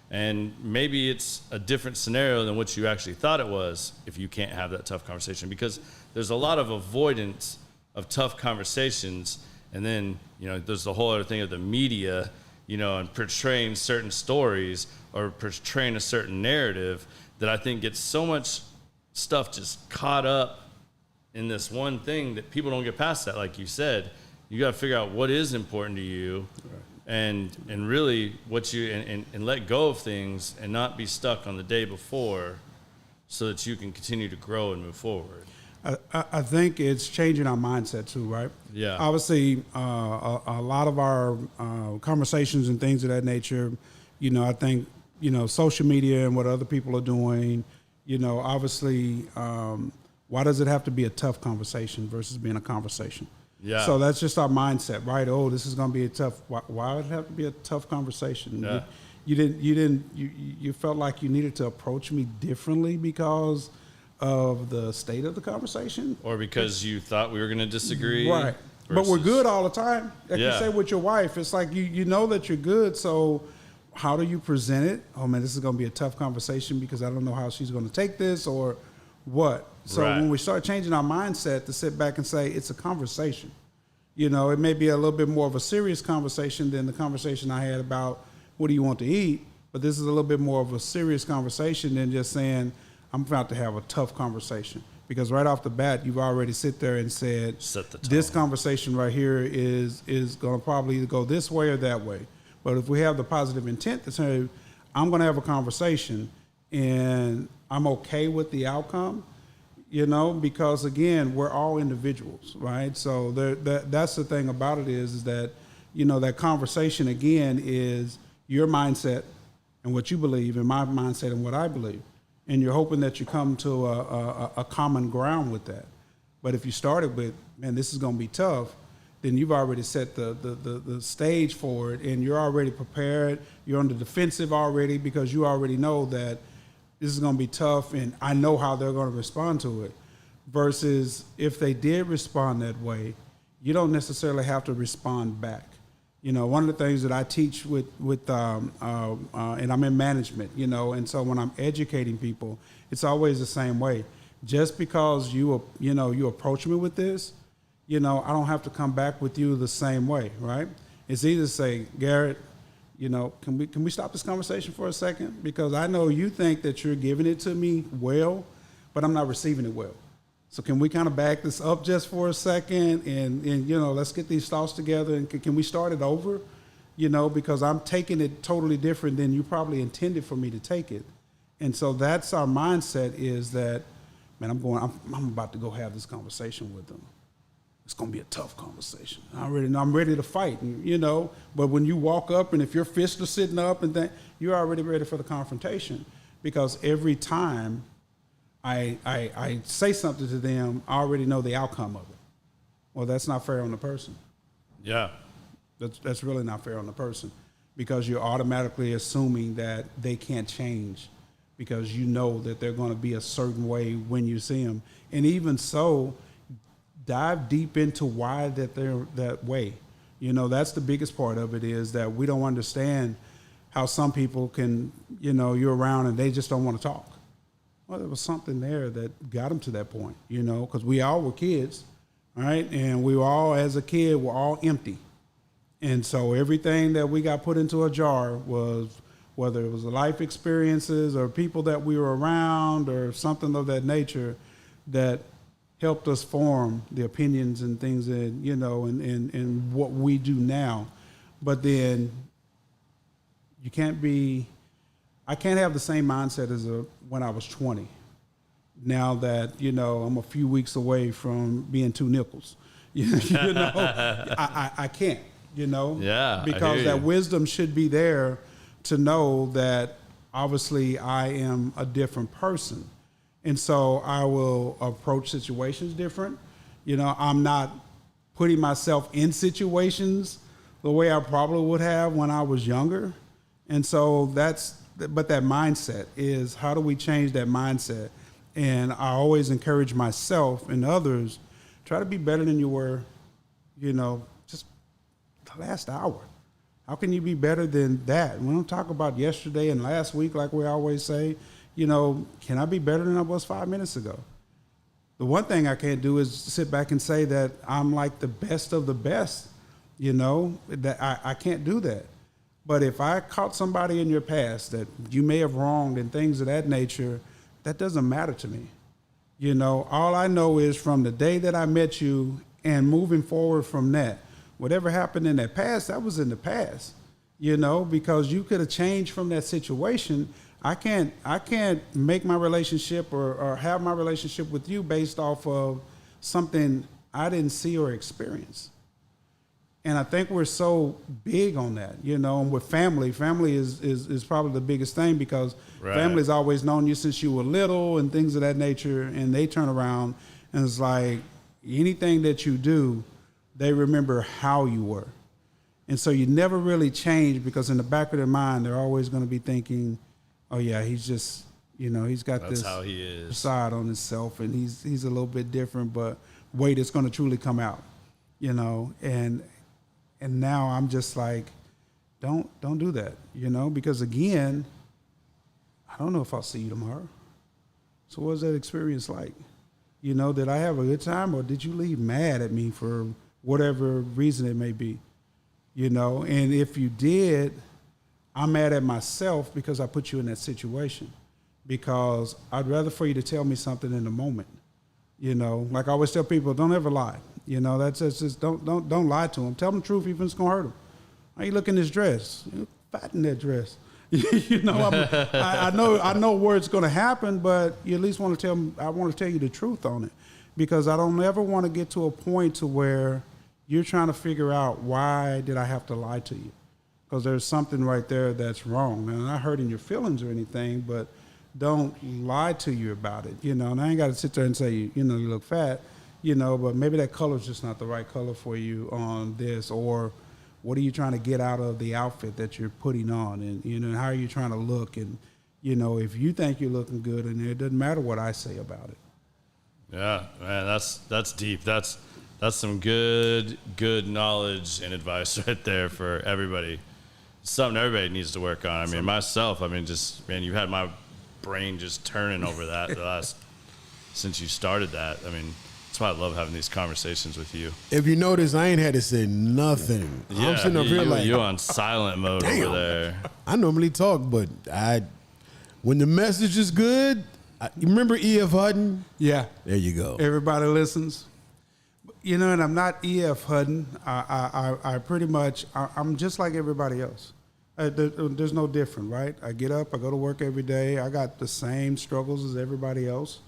And maybe it's a different scenario than what you actually thought it was if you can't have that tough conversation, because there's a lot of avoidance of tough conversations. And then, there's the whole other thing of the media, and portraying certain stories or portraying a certain narrative that I think gets so much stuff just caught up in this one thing that people don't get past that. Like you said, you got to figure out what is important to you. Right. And really what you and let go of things and not be stuck on the day before, so that you can continue to grow and move forward. I think it's changing our mindset too, right? Yeah. Obviously, a lot of our conversations and things of that nature, I think, social media and what other people are doing, obviously, why does it have to be a tough conversation versus being a conversation? Yeah. So that's just our mindset, right? Oh, this is going to be a tough. Why would it have to be a tough conversation? Yeah. You felt like you needed to approach me differently because of the state of the conversation, or because you thought we were going to disagree, right? But we're good all the time. Like you Yeah. say with your wife, it's like you know that you're good. So how do you present it? Oh man, this is going to be a tough conversation because I don't know how she's going to take this or what. So Right. when we start changing our mindset to sit back and say it's a conversation, it may be a little bit more of a serious conversation than the conversation I had about what do you want to eat. But this is a little bit more of a serious conversation than just saying I'm about to have a tough conversation. Because right off the bat, you've already sit there and said, Set the tone. this conversation right here is going to probably either go this way or that way. But if we have the positive intent to say, I'm going to have a conversation and I'm okay with the outcome, because again, we're all individuals, right? So that's the thing about it is that, that conversation again is your mindset and what you believe and my mindset and what I believe. And you're hoping that you come to a common ground with that. But if you started with, man, this is going to be tough, then you've already set the stage for it, and you're already prepared. You're on the defensive already because you already know that this is going to be tough, and I know how they're going to respond to it. Versus if they did respond that way, you don't necessarily have to respond back. One of the things that I teach with and I'm in management, and so when I'm educating people, it's always the same way. Just because you approach me with this, I don't have to come back with you the same way, right? It's either say, Garrett, can we stop this conversation for a second? Because I know you think that you're giving it to me well, but I'm not receiving it well. So can we kind of back this up just for a second and let's get these thoughts together and can we start it over? Because I'm taking it totally different than you probably intended for me to take it. And so that's our mindset is that, man, I'm about to go have this conversation with them. It's going to be a tough conversation. I already know I'm ready to fight, but when you walk up and if your fists are sitting up and you're already ready for the confrontation because every time I say something to them, I already know the outcome of it. Well, that's not fair on the person. Yeah. That's really not fair on the person because you're automatically assuming that they can't change because you know that they're going to be a certain way when you see them. And even so, dive deep into why that they're that way. You know, that's the biggest part of it, is that we don't understand how some people can, you know, you're around and they just don't want to talk. Well, there was something there that got them to that point, you know, because we all were kids, right? And we were all, as a kid, were all empty. And so everything that we got put into a jar was, whether it was the life experiences or people that we were around or something of that nature, that helped us form the opinions and things that, you know, and what we do now. But then I can't have the same mindset as when I was 20. Now that, you know, I'm a few weeks away from being 2 nickels, you know, I can't, you know, because that wisdom should be there to know that obviously I am a different person. And so I will approach situations different. You know, I'm not putting myself in situations the way I probably would have when I was younger. And so but that mindset is, how do we change that mindset? And I always encourage myself and others, try to be better than you were, you know, just the last hour. How can you be better than that? We don't talk about yesterday and last week like we always say. You know, can I be better than I was 5 minutes ago? The one thing I can't do is sit back and say that I'm like the best of the best, you know, that I can't do that. But if I caught somebody in your past that you may have wronged and things of that nature, that doesn't matter to me. You know, all I know is from the day that I met you and moving forward from that, whatever happened in that past, that was in the past, you know, because you could have changed from that situation. I can't make my relationship or have my relationship with you based off of something I didn't see or experience. And I think we're so big on that, you know, and with family is probably the biggest thing, because family's always known you since you were little and things of that nature. And they turn around and it's like anything that you do, they remember how you were. And so you never really change, because in the back of their mind, they're always going to be thinking, oh yeah, he's just, you know, he's got this how he is. Facade on himself, and he's a little bit different, but wait, it's going to truly come out, you know. And now I'm just like, don't do that, you know, because again, I don't know if I'll see you tomorrow. So what was that experience like? You know, did I have a good time, or did you leave mad at me for whatever reason it may be? You know, and if you did, I'm mad at myself because I put you in that situation, because I'd rather for you to tell me something in the moment. You know, like I always tell people, don't ever lie. You know, that's just don't lie to them. Tell them the truth, even if it's gonna hurt them. Why you look in this dress? You're fat in that dress. You know, I know where it's gonna happen, but you at least want to tell them. I want to tell you the truth on it, because I don't ever want to get to a point to where you're trying to figure out, why did I have to lie to you? Because there's something right there that's wrong. Now, I'm not hurting your feelings or anything, but don't lie to you about it, you know. And I ain't got to sit there and say, you know, you look fat, you know, but maybe that color's just not the right color for you on this, or what are you trying to get out of the outfit that you're putting on, and, you know, how are you trying to look, and, you know, if you think you're looking good in there, it doesn't matter what I say about it. Yeah, man, that's deep. That's some good knowledge and advice right there for everybody. Something everybody needs to work on. I mean, myself, you had my brain just turning over that since you started that. I mean, that's why I love having these conversations with you. If you notice, I ain't had to say nothing. Yeah, I'm sitting up here like, you're on silent mode over there. I normally talk, but when the message is good, you remember E.F. Hutton? Yeah. There you go. Everybody listens. You know, and I'm not E.F. Hutton. I pretty much, I'm just like everybody else. There's no different, right? I get up, I go to work every day. I got the same struggles as everybody else.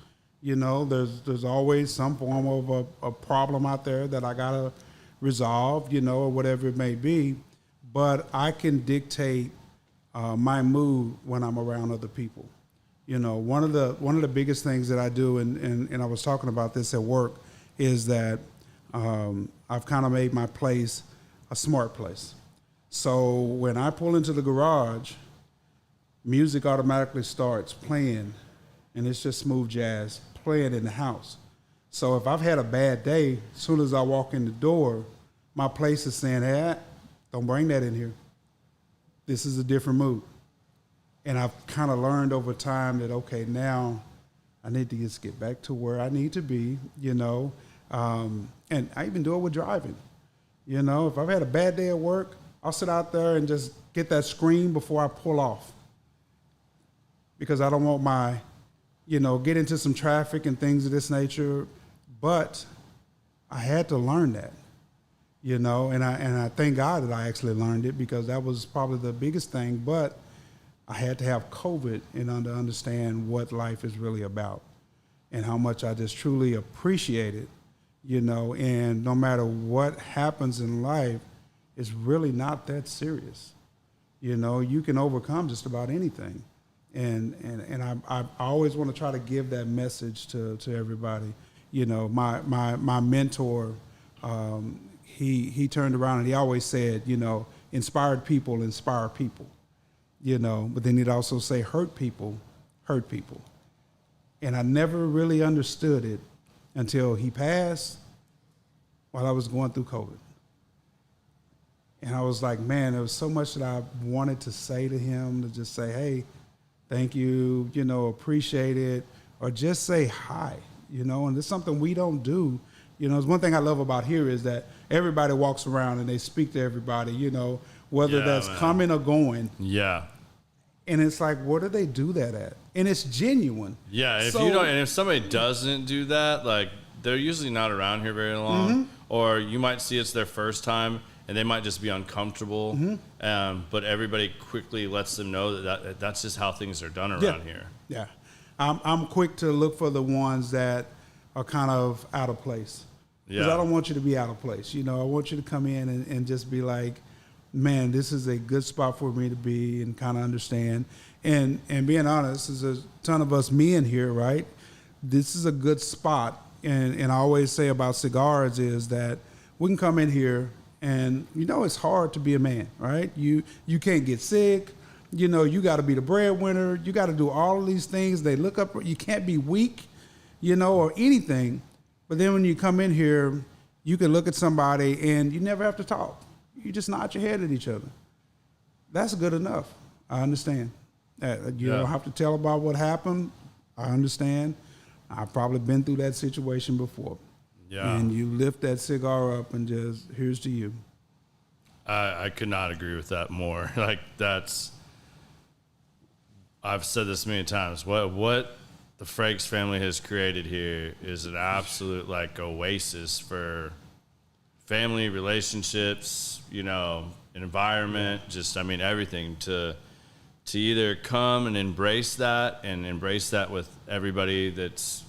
You know, there's always some form of a problem out there that I got to resolve, you know, or whatever it may be. But I can dictate my mood when I'm around other people. You know, one of the biggest things that I do, and I was talking about this at work, is that I've kind of made my place a smart place. So when I pull into the garage, music automatically starts playing, and it's just smooth jazz playing in the house. So if I've had a bad day, as soon as I walk in the door, my place is saying, hey, don't bring that in here. This is a different mood. And I've kind of learned over time that, okay, now I need to just get back to where I need to be, you know. And I even do it with driving. You know, if I've had a bad day at work, I'll sit out there and just get that scream before I pull off. Because I don't want my, you know, get into some traffic and things of this nature. But I had to learn that, you know, and I thank God that I actually learned it, because that was probably the biggest thing. But I had to have COVID and understand what life is really about and how much I just truly appreciate it, you know. And no matter what happens in life, it's really not that serious. You know, you can overcome just about anything. And I always want to try to give that message to everybody. You know, my mentor, he turned around and he always said, you know, inspired people inspire people, you know, but then he'd also say hurt people hurt people. And I never really understood it until he passed while I was going through COVID. And I was like, man, there was so much that I wanted to say to him, to just say, hey, thank you, you know, appreciate it, or just say hi, you know. And it's something we don't do. You know, it's one thing I love about here is that everybody walks around and they speak to everybody, you know, whether that's coming or going. Yeah. And it's like, where do they do that at? And it's genuine. Yeah, if you don't, and if somebody doesn't do that, like, they're usually not around here very long, or you might see it's their first time, and they might just be uncomfortable. But everybody quickly lets them know that's just how things are done around here. Yeah, I'm quick to look for the ones that are kind of out of place. Because I don't want you to be out of place. You know, I want you to come in and just be like, man, this is a good spot for me to be, and kind of understand. And being honest, there's a ton of us men here, right? This is a good spot. And I always say about cigars is that we can come in here, and, you know, it's hard to be a man, right? You can't get sick. You know, you got to be the breadwinner. You got to do all of these things. They look up. You can't be weak, you know, or anything. But then when you come in here, you can look at somebody and you never have to talk. You just nod your head at each other. That's good enough. I understand. You don't have to tell about what happened. I understand. I've probably been through that situation before. Yeah. And you lift that cigar up and just, here's to you. I could not agree with that more. Like, I've said this many times. What the Frakes family has created here is an absolute, like, oasis for family relationships, you know, environment, just, I mean, everything. To either come and embrace that with everybody that's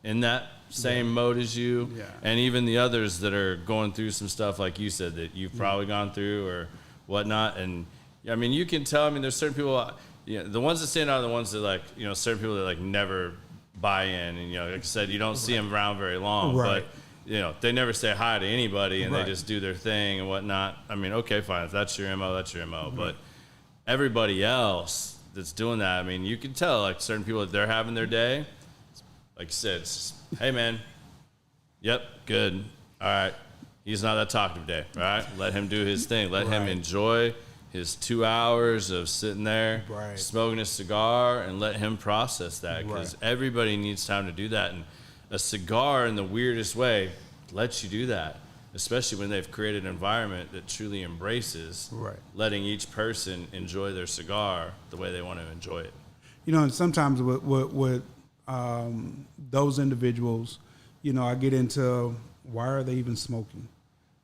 in that same mode as you, and even the others that are going through some stuff, like you said, that you've probably gone through or whatnot. And I mean, you can tell, I mean, there's certain people, you know, the ones that stand out are the ones that, like, you know, certain people that, like, never buy in. And, you know, like I said, you don't see them around very long, but, you know, they never say hi to anybody, and they just do their thing and whatnot. I mean, okay, fine. If that's your MO, that's your MO. But everybody else that's doing that, I mean, you can tell, like, certain people, that they're having their day, like you said, it's just, hey, man, yep, good. All right. He's not that talkative today. All right. Let him do his thing. Let him enjoy his 2 hours of sitting there smoking a cigar, and let him process that, because everybody needs time to do that. And a cigar, in the weirdest way, lets you do that, especially when they've created an environment that truly embraces letting each person enjoy their cigar the way they want to enjoy it. You know, and sometimes with those individuals, you know, I get into, why are they even smoking,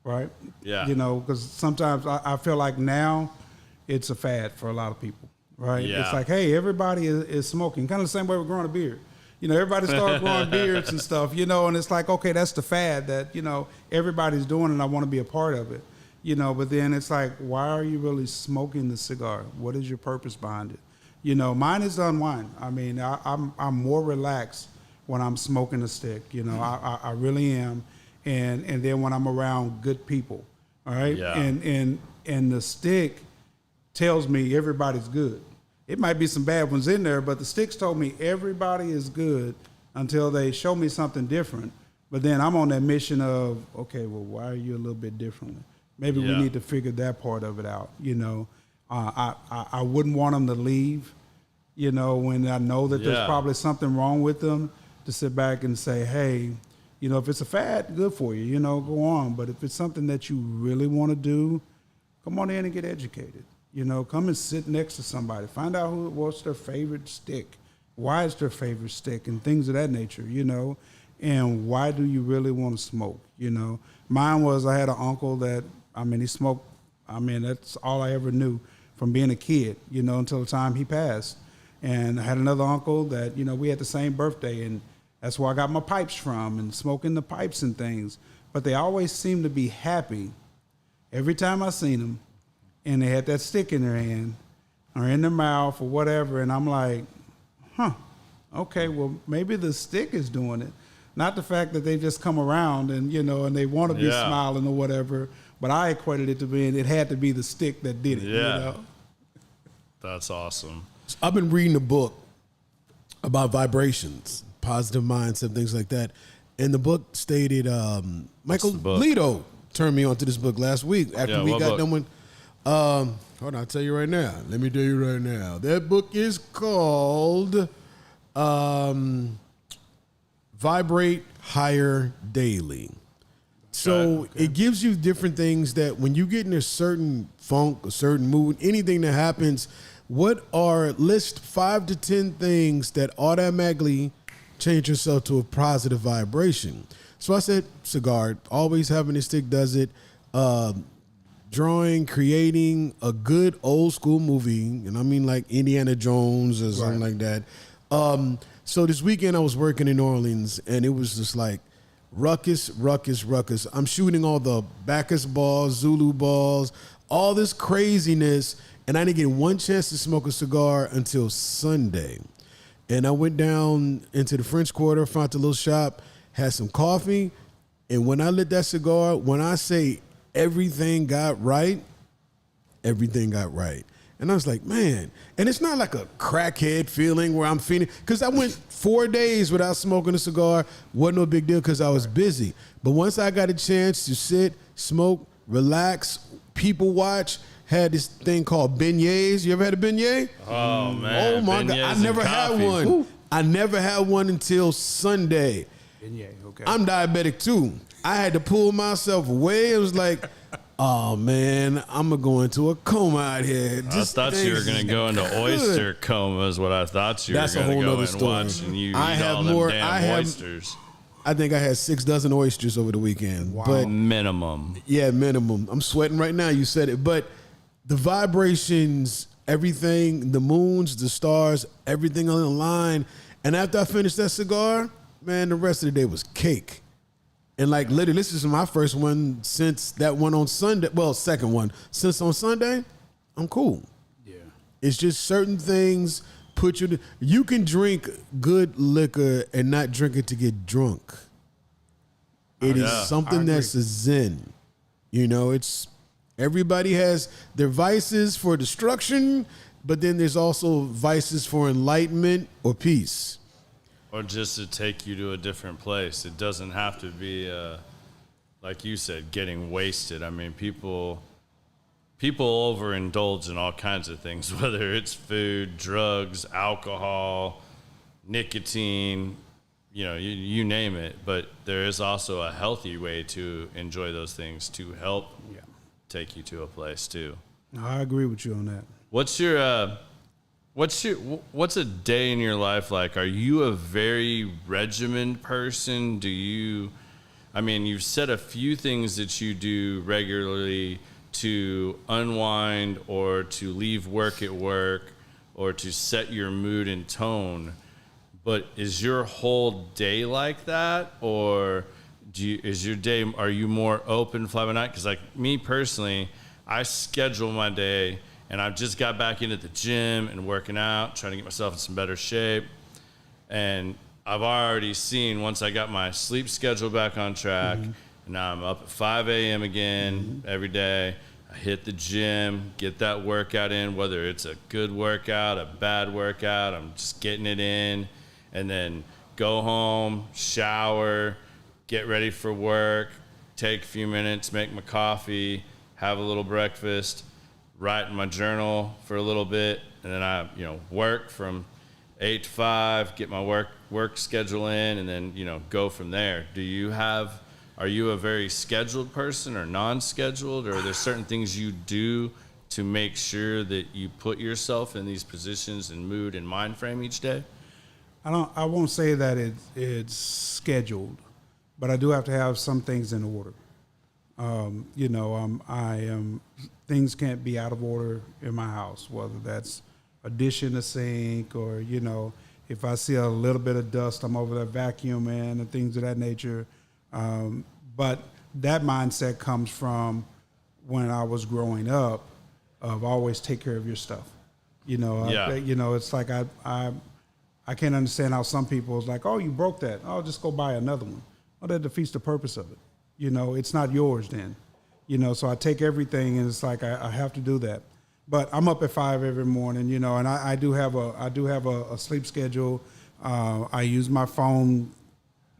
right? Yeah. You know, because sometimes I feel like now it's a fad for a lot of people, right? Yeah. It's like, hey, everybody is smoking, kind of the same way we're growing a beard. You know, everybody started growing beards and stuff, you know, and it's like, okay, that's the fad that, you know, everybody's doing, and I want to be a part of it, you know. But then it's like, why are you really smoking the cigar? What is your purpose behind it? You know, mine is to unwind. I mean, I'm more relaxed when I'm smoking a stick. You know, I really am. And then when I'm around good people, all right? Yeah. And the stick tells me everybody's good. It might be some bad ones in there, but the sticks told me everybody is good until they show me something different. But then I'm on that mission of, okay, well, why are you a little bit different? Maybe we need to figure that part of it out. You know, I wouldn't want them to leave. You know, when I know that there's probably something wrong with them, to sit back and say, hey, you know, if it's a fad, good for you. You know, go on. But if it's something that you really want to do, come on in and get educated. You know, come and sit next to somebody. Find out what's their favorite stick. Why is their favorite stick and things of that nature, you know. And why do you really want to smoke, you know? Mine was, I had an uncle that, I mean, he smoked. I mean, that's all I ever knew from being a kid, you know, until the time he passed. And I had another uncle that, you know, we had the same birthday, and that's where I got my pipes from and smoking the pipes and things. But they always seemed to be happy every time I seen them, and they had that stick in their hand or in their mouth or whatever. And I'm like, okay, well, maybe the stick is doing it. Not the fact that they just come around and, you know, and they want to be smiling or whatever. But I equated it to being, it had to be the stick that did it, you know? That's awesome. I've been reading a book about vibrations, positive mindset, things like that. And the book stated, Michael Lito turned me on to this book last week after we got done with. Hold on, I'll tell you right now. Let me tell you right now. That book is called Vibrate Higher Daily. So it gives you different things that when you get in a certain funk, a certain mood, anything that happens, list 5 to 10 things that automatically change yourself to a positive vibration. So I said, cigar, always having a stick does it. Drawing, creating a good old school movie, and I mean like Indiana Jones or something like that. So this weekend I was working in New Orleans, and it was just like ruckus. I'm shooting all the Bacchus balls, Zulu balls, all this craziness, and I didn't get one chance to smoke a cigar until Sunday. And I went down into the French Quarter, found a little shop, had some coffee, and when I lit that cigar, when I say everything got right. And I was like, man, and it's not like a crackhead feeling where I'm feeling, because I went 4 days without smoking a cigar. Wasn't no big deal because I was busy. But once I got a chance to sit, smoke, relax, people watch, had this thing called beignets. You ever had a beignet? Oh, man. Oh, my God. I never had one. Ooh. I never had one until Sunday. Beignet, okay. I'm diabetic, too. I had to pull myself away. It was like, oh, man, I'm going to go into a coma out here. I thought you were going to go into oyster coma is what I thought you were going to go and watch, and you eat all them damn oysters. I think I had 6 dozen oysters over the weekend. Wow. But minimum. Yeah, minimum. I'm sweating right now. You said it. But the vibrations, everything, the moons, the stars, everything on the line. And after I finished that cigar, man, the rest of the day was cake. And like literally, this is my first one since that one on Sunday. Well, second one. Since on Sunday, I'm cool. Yeah. It's just certain things put you you can drink good liquor and not drink it to get drunk. It is something that's a zen. You know, it's everybody has their vices for destruction, but then there's also vices for enlightenment or peace. Or just to take you to a different place. It doesn't have to be, like you said, getting wasted. I mean, people overindulge in all kinds of things, whether it's food, drugs, alcohol, nicotine, you know, you name it. But there is also a healthy way to enjoy those things to help take you to a place too. I agree with you on that. What's a day in your life like? Are you a very regimented person? You've said a few things that you do regularly to unwind or to leave work at work or to set your mood and tone. But is your whole day like that? Or are you more open, fly by night? Because like me personally, I schedule my day. And I've just got back into the gym and working out, trying to get myself in some better shape. And I've already seen, once I got my sleep schedule back on track, and now I'm up at 5 a.m. again every day. I hit the gym, get that workout in, whether it's a good workout, a bad workout, I'm just getting it in. And then go home, shower, get ready for work, take a few minutes, make my coffee, have a little breakfast, write in my journal for a little bit, and then I, work from 8 to 5, get my work schedule in, and then, go from there. Are you a very scheduled person or non-scheduled, or are there certain things you do to make sure that you put yourself in these positions and mood and mind frame each day? I won't say that it's scheduled, but I do have to have some things in order. Things can't be out of order in my house, whether that's a dish in the sink or, if I see a little bit of dust, I'm over there vacuuming and things of that nature. But that mindset comes from when I was growing up of always take care of your stuff. It's like I can't understand how some people is like, oh, you broke that. Oh, just go buy another one. Well, that defeats the purpose of it. It's not yours then. So I take everything and it's like I have to do that. But I'm up at 5 every morning, and I do have a sleep schedule. I use my phone,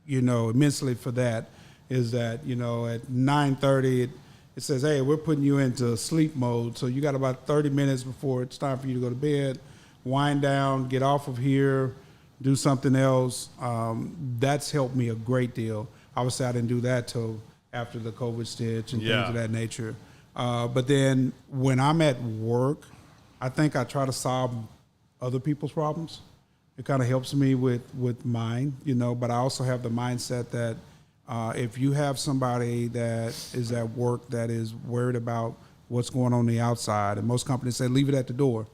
immensely for that. Is that, at 9:30 it says, hey, we're putting you into sleep mode. So you got about 30 minutes before it's time for you to go to bed, wind down, get off of here, do something else. That's helped me a great deal. Obviously, I didn't do that till after the COVID stitch and things of that nature. But then when I'm at work, I think I try to solve other people's problems. It kind of helps me with mine, but I also have the mindset that if you have somebody that is at work that is worried about what's going on the outside, and most companies say leave it at the door.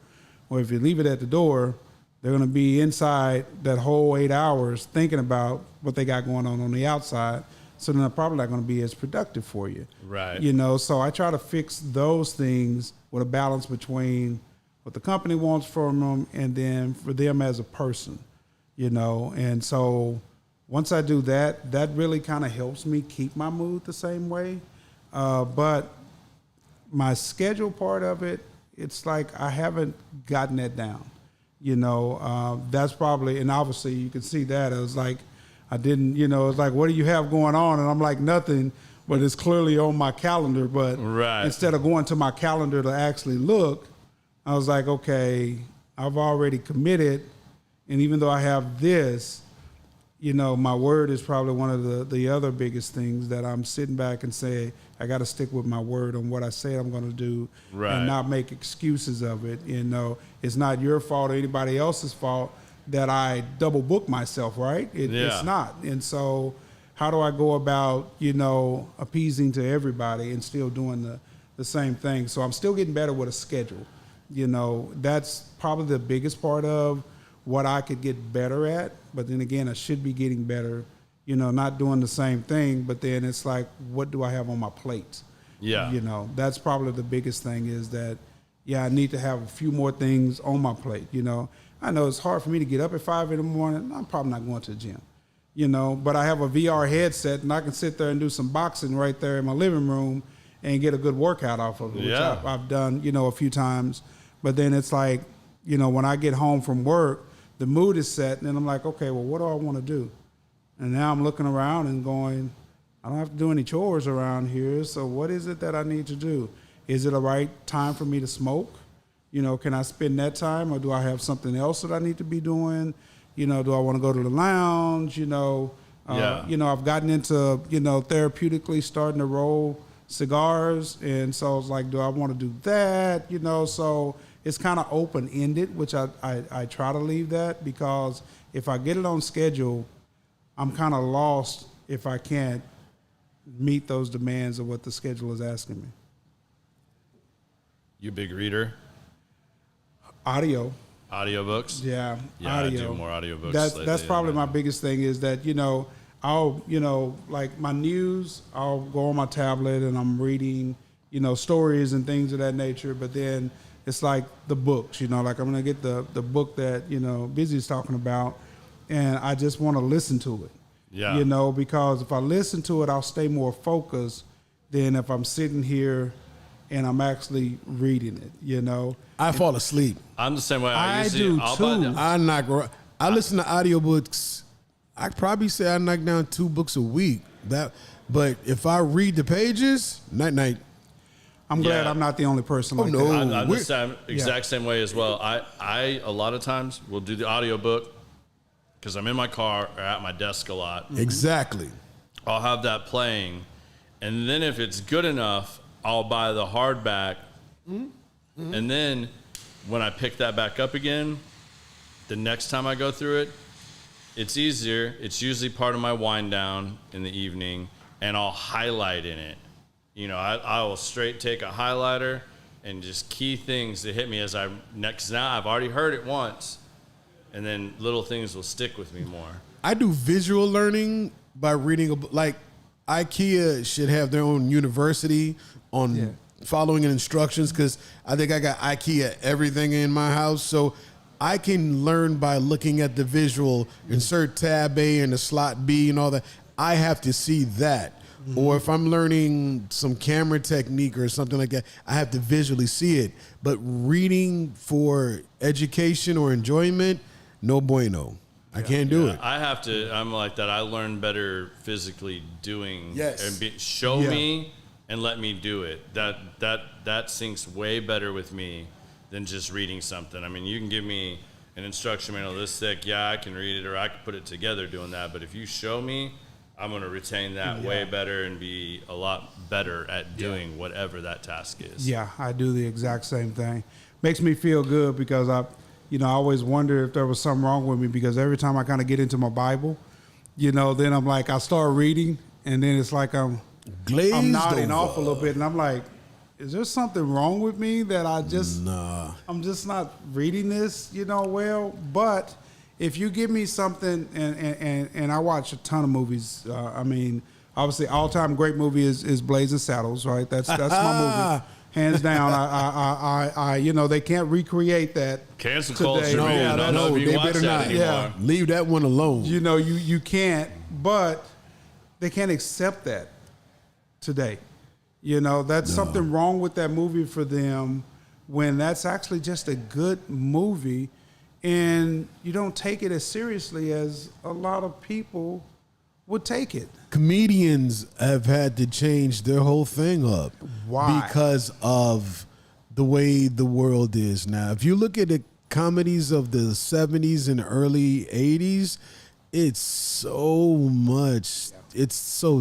Well, if you leave it at the door, they're going to be inside that whole 8 hours thinking about what they got going on the outside. So then they're probably not going to be as productive for you. Right. So I try to fix those things with a balance between what the company wants from them and then for them as a person, And so once I do that, that really kind of helps me keep my mood the same way. But my schedule part of it, it's like I haven't gotten that down. That's probably, and obviously you can see that. It was like, I didn't, it's like, what do you have going on? And I'm like, nothing, but it's clearly on my calendar. But instead of going to my calendar to actually look, I was like, okay, I've already committed. And even though I have this, my word is probably one of the other biggest things that I'm sitting back and say, I got to stick with my word on what I say I'm going to do and not make excuses of it. It's not your fault or anybody else's fault that I double book myself, right? It's not. And so how do I go about, appeasing to everybody and still doing the same thing? So I'm still getting better with a schedule. That's probably the biggest part of what I could get better at. But then again, I should be getting better, not doing the same thing. But then it's like, what do I have on my plate? Yeah. That's probably the biggest thing is that, I need to have a few more things on my plate. I know it's hard for me to get up at 5 in the morning. I'm probably not going to the gym, but I have a VR headset and I can sit there and do some boxing right there in my living room and get a good workout off of it, which I've done, a few times. But then it's like, when I get home from work, the mood is set and then I'm like, okay, well, what do I want to do? And now I'm looking around and going, I don't have to do any chores around here. So what is it that I need to do? Is it a right time for me to smoke? Can I spend that time or do I have something else that I need to be doing? Do I want to go to the lounge? I've gotten into, therapeutically starting to roll cigars. And so it's like, do I want to do that? So it's kind of open-ended, which I try to leave that because if I get it on schedule, I'm kind of lost if I can't meet those demands of what the schedule is asking me. You a big reader? Audiobooks? Yeah, audio. I do more audiobooks. That's probably my biggest thing is that, I'll, like my news, I'll go on my tablet and I'm reading, stories and things of that nature. But then it's like the books, like I'm going to get the book that, Busy's talking about and I just want to listen to it. Yeah. Because if I listen to it, I'll stay more focused than if I'm sitting here and I'm reading it, I fall asleep. I'm the same way. I do too. I listen to audiobooks. I probably say I knock down 2 books a week. But if I read the pages, night. I'm glad Yeah. I'm not the only person like no. that. I'm the We're- same, exact same way as well. I a lot of times will do the audiobook because I'm in my car or at my desk a lot. Exactly. I'll have that playing, and then if it's good enough, I'll buy the hardback. And then when I pick that back up again, the next time I go through it, it's easier. It's usually part of my wind down in the evening, and I'll highlight in it. You know, I will straight take a highlighter and just key things that hit me as I next. Now I've already heard it once, and then little things will stick with me more. I do visual learning by reading a book. Like IKEA should have their own university on following instructions, because I think I got IKEA everything in my house. So I can learn by looking at the visual, insert tab A and the slot B and all that. I have to see that. Or if I'm learning some camera technique or something like that, I have to visually see it. But reading for education or enjoyment, no bueno. I can't do it. I have to. I'm like that. I learn better physically doing. Yes. And show me and let me do it. That sinks way better with me than just reading something. I mean, you can give me an instruction manual this thick. Yeah, I can read it, or I can put it together doing that. But if you show me, I'm going to retain that way better and be a lot better at doing whatever that task is. Yeah, I do the exact same thing. Makes me feel good because I always wonder if there was something wrong with me, because every time I kind of get into my Bible, then I'm like, I start reading, and then it's like I'm nodding off a little bit, and I'm like, is there something wrong with me that I'm just not reading this, well? But if you give me something, and I watch a ton of movies, I mean, obviously, all-time great movie is Blazing Saddles, right? That's my movie. Hands down, I they can't recreate that. Cancel today. culture, man. I don't know if you they can watch better that not. anymore. Yeah. Leave that one alone. You can't, but they can't accept that today. That's something wrong with that movie for them, when that's actually just a good movie, and you don't take it as seriously as a lot of people would take it. Comedians have had to change their whole thing up. Why? Because of the way the world is now. If you look at the comedies of the 70s and early 80s, it's so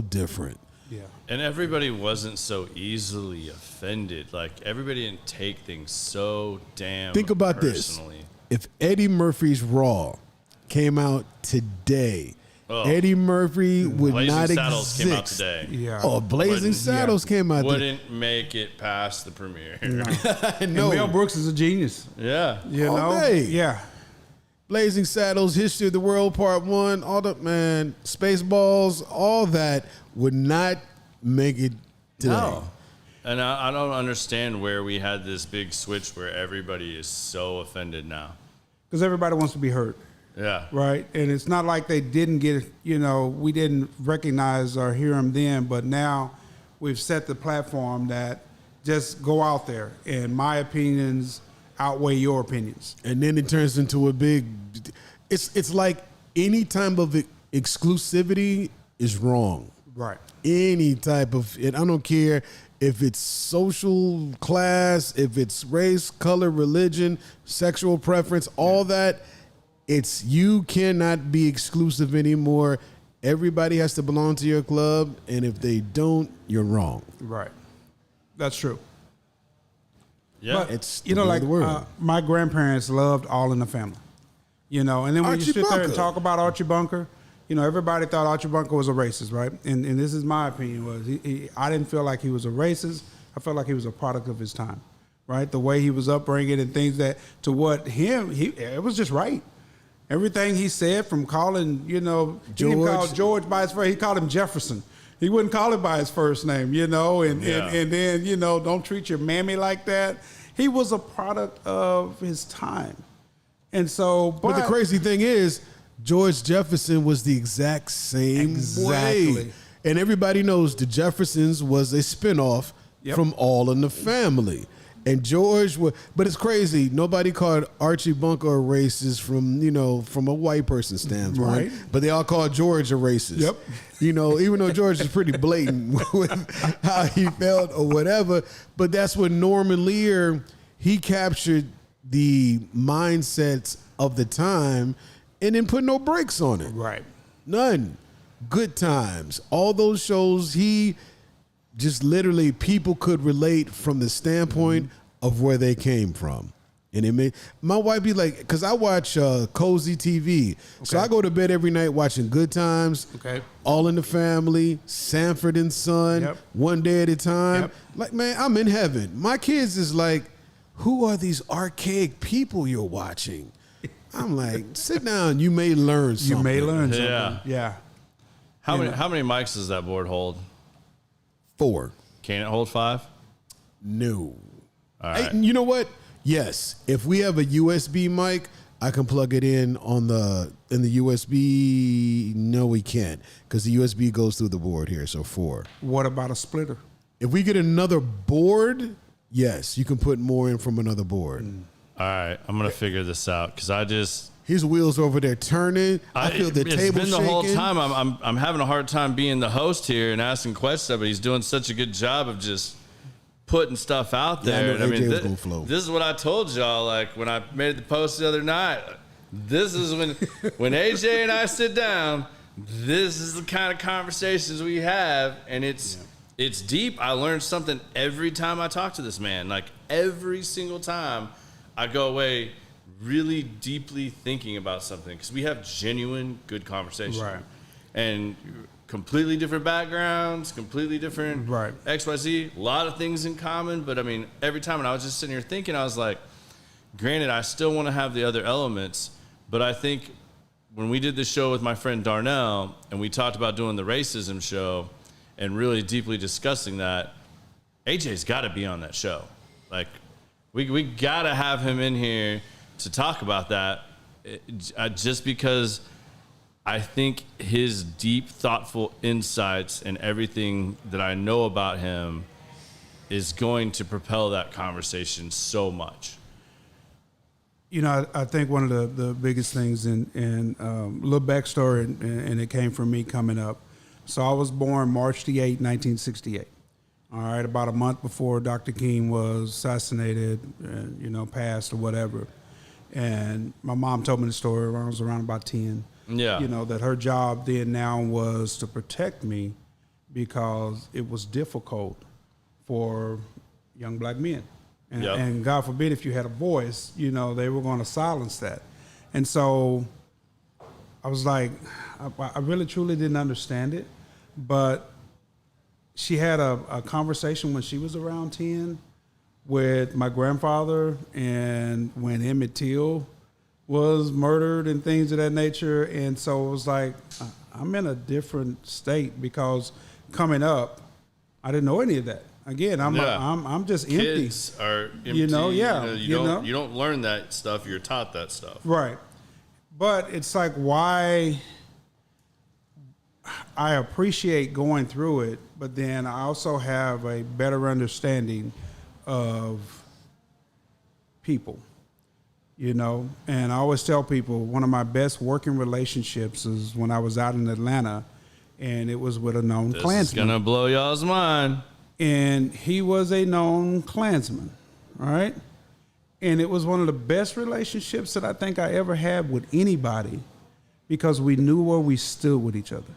different. Yeah. And everybody wasn't so easily offended. Like, everybody didn't take things so damn Think about personally. this. If Eddie Murphy's Raw came out today, Eddie Murphy would Blazing not Saddles exist. came out today. Yeah. Oh, Blazing Wouldn't- Saddles came out today. Wouldn't make it past the premiere. No. No. And Mel Brooks is a genius. Yeah. All day. Yeah. Blazing Saddles, History of the World Part 1, all the, man, Spaceballs, all that would not make it today. No. And I don't understand where we had this big switch where everybody is so offended now. Because everybody wants to be heard. Yeah. Right. And it's not like they didn't get, we didn't recognize or hear them then, but now we've set the platform that just go out there, and my opinions outweigh your opinions. And then it turns into a big, it's like any type of exclusivity is wrong. Right. Any type of it. I don't care if it's social class, if it's race, color, religion, sexual preference, all that. You cannot be exclusive anymore. Everybody has to belong to your club, and if they don't, you're wrong. Right. That's true. Yeah. But, It's the way of the world. my grandparents loved All in the Family. And then when Archie you sit there and Bunker. talk about Archie Bunker, everybody thought Archie Bunker was a racist, right? And this is my opinion, was I didn't feel like he was a racist. I felt like he was a product of his time, right? The way he was upbringing and things that, to what it was just right. Everything he said, from calling, he didn't call George by his first, he called him Jefferson. He wouldn't call him by his first name, and then, don't treat your mammy like that. He was a product of his time. And so, But the crazy thing is, George Jefferson was the exact same way. And everybody knows the Jeffersons was a spinoff from All in the Family. And George was, but it's crazy. Nobody called Archie Bunker a racist from a white person standpoint. Right. But they all called George a racist. Yep. Even though George is pretty blatant with how he felt or whatever. But that's what Norman Lear, he captured the mindsets of the time and then put no brakes on it. Right. None. Good Times. All those shows, he just literally, people could relate from the standpoint of where they came from. And it made my wife be like, because I watch Cozy TV. So I go to bed every night watching Good Times, All in the Family, Sanford and Son, One Day at a Time. Like, man, I'm in heaven. My kids is like, who are these archaic people you're watching? I'm like, sit down. You may learn something. You may learn something. Yeah. Yeah. How many mics does that board hold? 4. Can it hold 5? No. All right. Hey, you know what? Yes. If we have a USB mic, I can plug it in the USB. No, we can't, because the USB goes through the board here. So 4. What about a splitter? If we get another board, yes, you can put more in from another board. All right, I'm gonna figure this out because his wheels over there turning. I feel the table shaking. It's been the whole time. I'm having a hard time being the host here and asking questions, but he's doing such a good job of just putting stuff out there. Yeah, I know AJ was gonna flow. This is what I told y'all. Like when I made the post the other night. This is when AJ and I sit down. This is the kind of conversations we have, and it's deep. I learn something every time I talk to this man. Like every single time, I go away really deeply thinking about something because we have genuine good conversation, Right. And completely different backgrounds, completely different XYZ, a lot of things in common. But I mean, every time, and I was just sitting here thinking, I was like, granted, I still want to have the other elements, but I think when we did this show with my friend Darnell and we talked about doing the racism show and really deeply discussing that, AJ's got to be on that show. Like, we got to have him in here to talk about that, just because I think his deep, thoughtful insights and everything that I know about him is going to propel that conversation so much. I think one of the biggest things in a little backstory, and it came from me coming up. So I was born March the 8th, 1968. All right, about a month before Dr. King was assassinated, and, passed or whatever. And my mom told me the story when I was around about 10. Yeah. That her job then now was to protect me because it was difficult for young black men. And God forbid if you had a voice, they were going to silence that. And so I was like, I really truly didn't understand it. But she had a conversation when she was around 10 with my grandfather, and when Emmett Till was murdered and things of that nature. And so it was like, I'm in a different state because coming up, I didn't know any of that. Again, I'm just empty. Kids are empty. You don't learn that stuff. You're taught that stuff. Right. But it's like why I appreciate going through it, but then I also have a better understanding of people, and I always tell people one of my best working relationships is when I was out in Atlanta, and it was with a known Klansman. This is going to blow y'all's mind. And he was a known Klansman, all right? And it was one of the best relationships that I think I ever had with anybody because we knew where we stood with each other.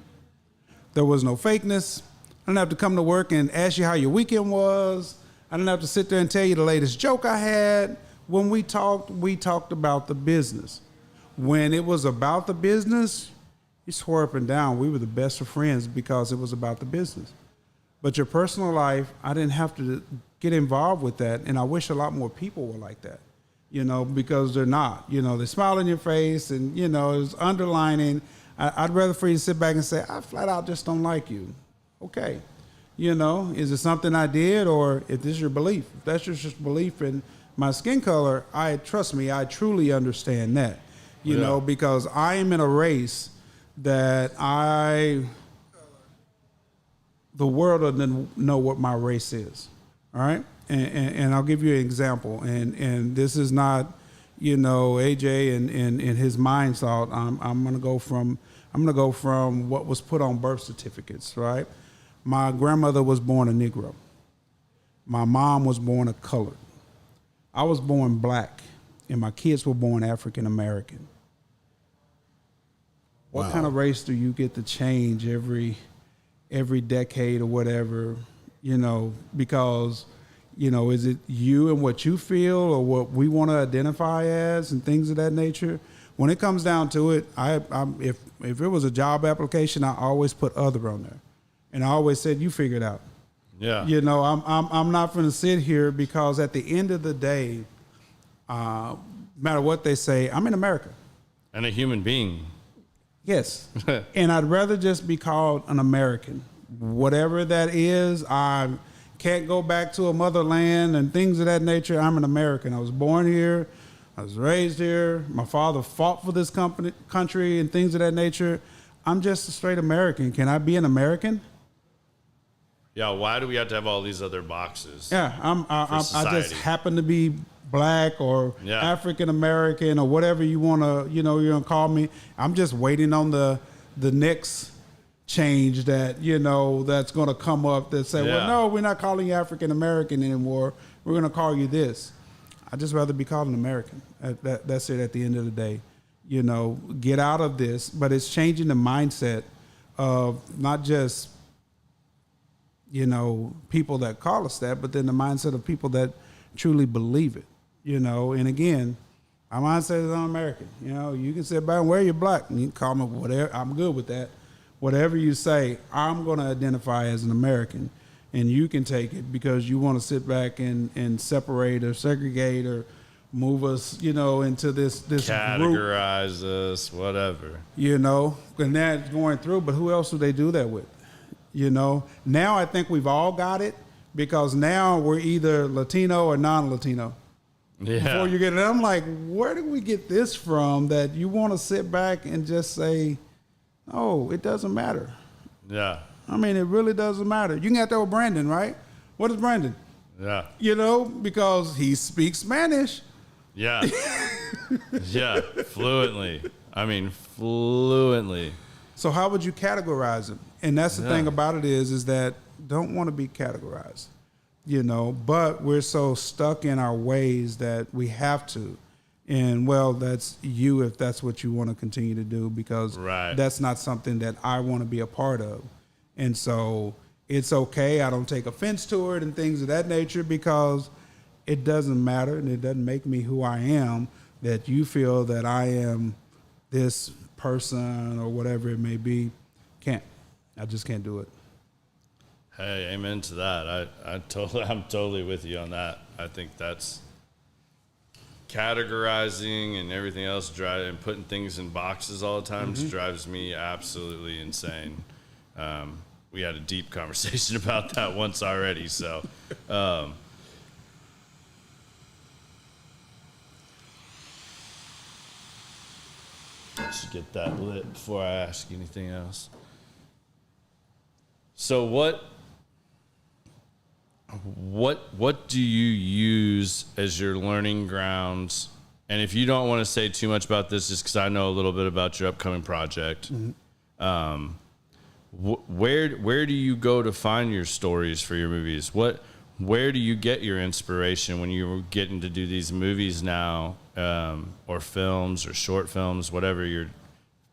There was no fakeness. I didn't have to come to work and ask you how your weekend was. I didn't have to sit there and tell you the latest joke I had. When we talked about the business. When it was about the business, you swore up and down we were the best of friends because it was about the business. But your personal life, I didn't have to get involved with that. And I wish a lot more people were like that, because they're not. They smile in your face and, it's underlining. I'd rather for you to sit back and say, I flat out just don't like you. Okay. Is it something I did, or if this is your belief? If that's just belief in my skin color, trust me, I truly understand that, because I am in a race that the world doesn't know what my race is. All right. And I'll give you an example. And this is not, AJ and his mind thought. I'm gonna go from what was put on birth certificates, right? My grandmother was born a Negro. My mom was born a colored. I was born black, and my kids were born African American. What kind of race do you get to change every decade or whatever? Because is it you and what you feel or what we want to identify as and things of that nature? When it comes down to it, if it was a job application, I always put other on there, and I always said, "You figure it out." Yeah. I'm not going to sit here because at the end of the day, no matter what they say, I'm in America. And a human being. Yes. And I'd rather just be called an American. Whatever that is, I can't go back to a motherland and things of that nature. I'm an American. I was born here. I was raised here. My father fought for this country and things of that nature. I'm just a straight American. Can I be an American? Yeah, why do we have to have all these other boxes? Yeah, I just happen to be black or African American or whatever you want to, you're going to call me. I'm just waiting on the next change that, that's going to come up that say, well, no, we're not calling you African American anymore. We're going to call you this. I'd just rather be called an American. That's it at the end of the day. Get out of this. But it's changing the mindset of not just, people that call us that, but then the mindset of people that truly believe it, and again, my mindset is un-American. You can sit back and wear your black and you can call me whatever. I'm good with that. Whatever you say, I'm going to identify as an American, and you can take it because you want to sit back and separate or segregate or move us, into this categorize group. Us, whatever. And that's going through, but who else do they do that with? Now I think we've all got it because now we're either Latino or non-Latino. Yeah. Before you get it, I'm like, where did we get this from that you want to sit back and just say, oh, it doesn't matter. Yeah. I mean, it really doesn't matter. You can have to with Brandon, right? What is Brandon? Yeah. Because he speaks Spanish. Yeah. Yeah, fluently. I mean, fluently. So how would you categorize him? And that's the thing about it is that don't want to be categorized, but we're so stuck in our ways that we have to. And well, that's you if that's what you want to continue to do, because that's not something that I want to be a part of. And so it's okay. I don't take offense to it and things of that nature because it doesn't matter and it doesn't make me who I am, that you feel that I am this person or whatever it may be. I just can't do it. Hey, amen to that. I'm totally with you on that. I think that's categorizing and everything else, and putting things in boxes all the time just drives me absolutely insane. We had a deep conversation about that once already, so let's get that lit before I ask you anything else. So what do you use as your learning grounds? And if you don't want to say too much about this, just because I know a little bit about your upcoming project, where do you go to find your stories for your movies? Where do you get your inspiration when you're getting to do these movies now, or films or short films, whatever your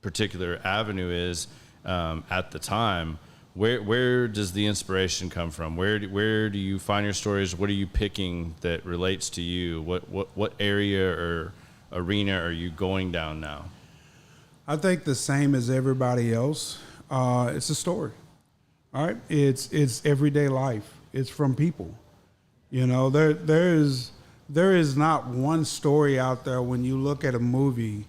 particular avenue is at the time? Where does the inspiration come from? Where do you find your stories? What are you picking that relates to you? What area or arena are you going down now? I think the same as everybody else. It's a story. All right, it's everyday life. It's from people. There is not one story out there when you look at a movie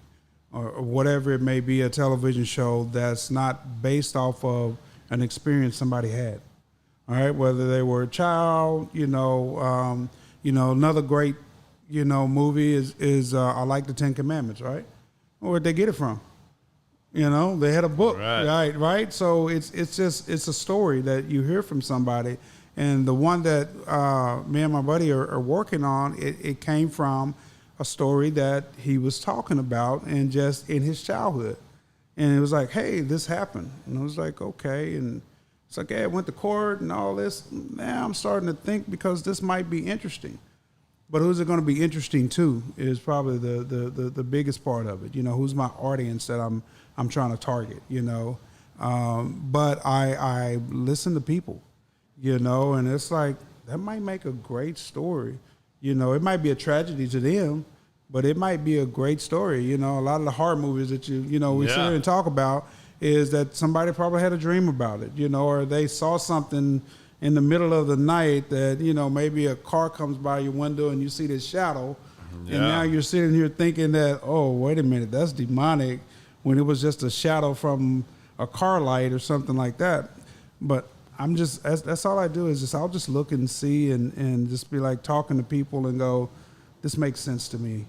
or whatever it may be, a television show, that's not based off of an experience somebody had. All right, whether they were a child, another great, movie is I like the Ten Commandments, right? Where'd they get it from? They had a book, right? So it's a story that you hear from somebody, And the one that me and my buddy are working on, it came from a story that he was talking about and just in his childhood. And it was like, hey, this happened. And I was like, okay. And it's like, hey, I went to court and all this. Now I'm starting to think because this might be interesting. But who's it going to be interesting to is probably the biggest part of it. You know, who's my audience that I'm trying to target, you know. But I listen to people, you know, and it's like, that might make a great story. You know, it might be a tragedy to them, but it might be a great story. You know, a lot of the horror movies that we sit here and talk about is that somebody probably had a dream about it, you know, or they saw something in the middle of the night that, you know, maybe a car comes by your window and you see this shadow. And now you're sitting here thinking that, oh, wait a minute, that's demonic, when it was just a shadow from a car light or something like that. But I'm just, that's all I do is just, I'll just look and see and just be like talking to people and go, this makes sense to me.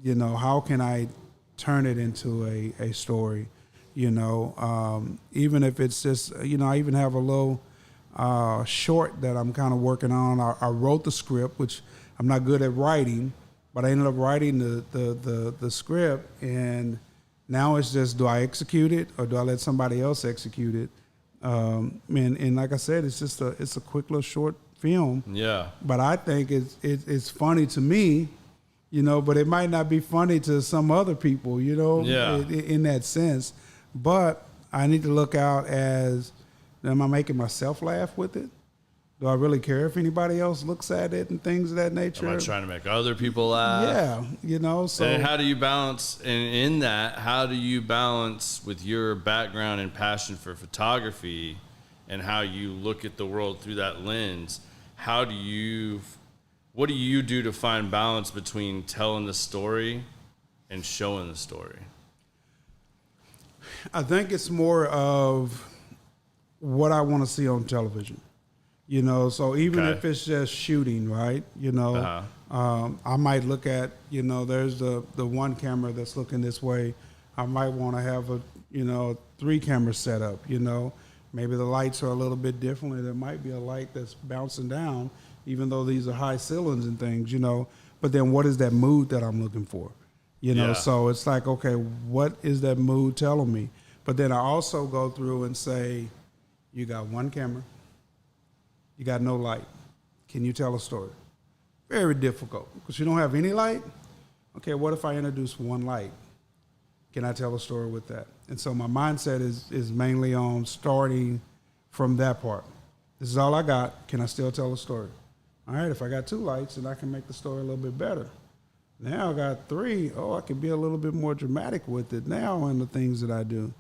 You know, how can I turn it into a story? You know, even if it's just, you know, I even have a little short that I'm kind of working on. I wrote the script, which I'm not good at writing, but I ended up writing the script, and now it's just, do I execute it or do I let somebody else execute it? And like I said, it's just it's a quick little short film. Yeah. But I think it's funny to me, you know, but it might not be funny to some other people, you know, in that sense. But I need to look out as, am I making myself laugh with it? Do I really care if anybody else looks at it and things of that nature? Am I trying to make other people laugh? Yeah, you know. So and how do you balance, and in that, how do you balance with your background and passion for photography and how you look at the world through that lens? What do you do to find balance between telling the story and showing the story? I think it's more of what I want to see on television. You know, so even if it's just shooting, right? You know, I might look at, you know, there's the one camera that's looking this way. I might want to have a, you know, 3 camera setup, you know. Maybe the lights are a little bit differently. There might be a light that's bouncing down, even though these are high ceilings and things, you know. But then what is that mood that I'm looking for? You know, so it's like, okay, what is that mood telling me? But then I also go through and say, you got one camera. You got no light. Can you tell a story? Very difficult because you don't have any light. Okay, what if I introduce one light? Can I tell a story with that? And so my mindset is mainly on starting from that part. This is all I got. Can I still tell a story? All right, if I got 2 lights, then I can make the story a little bit better. Now I got 3. Oh, I can be a little bit more dramatic with it now in the things that I do.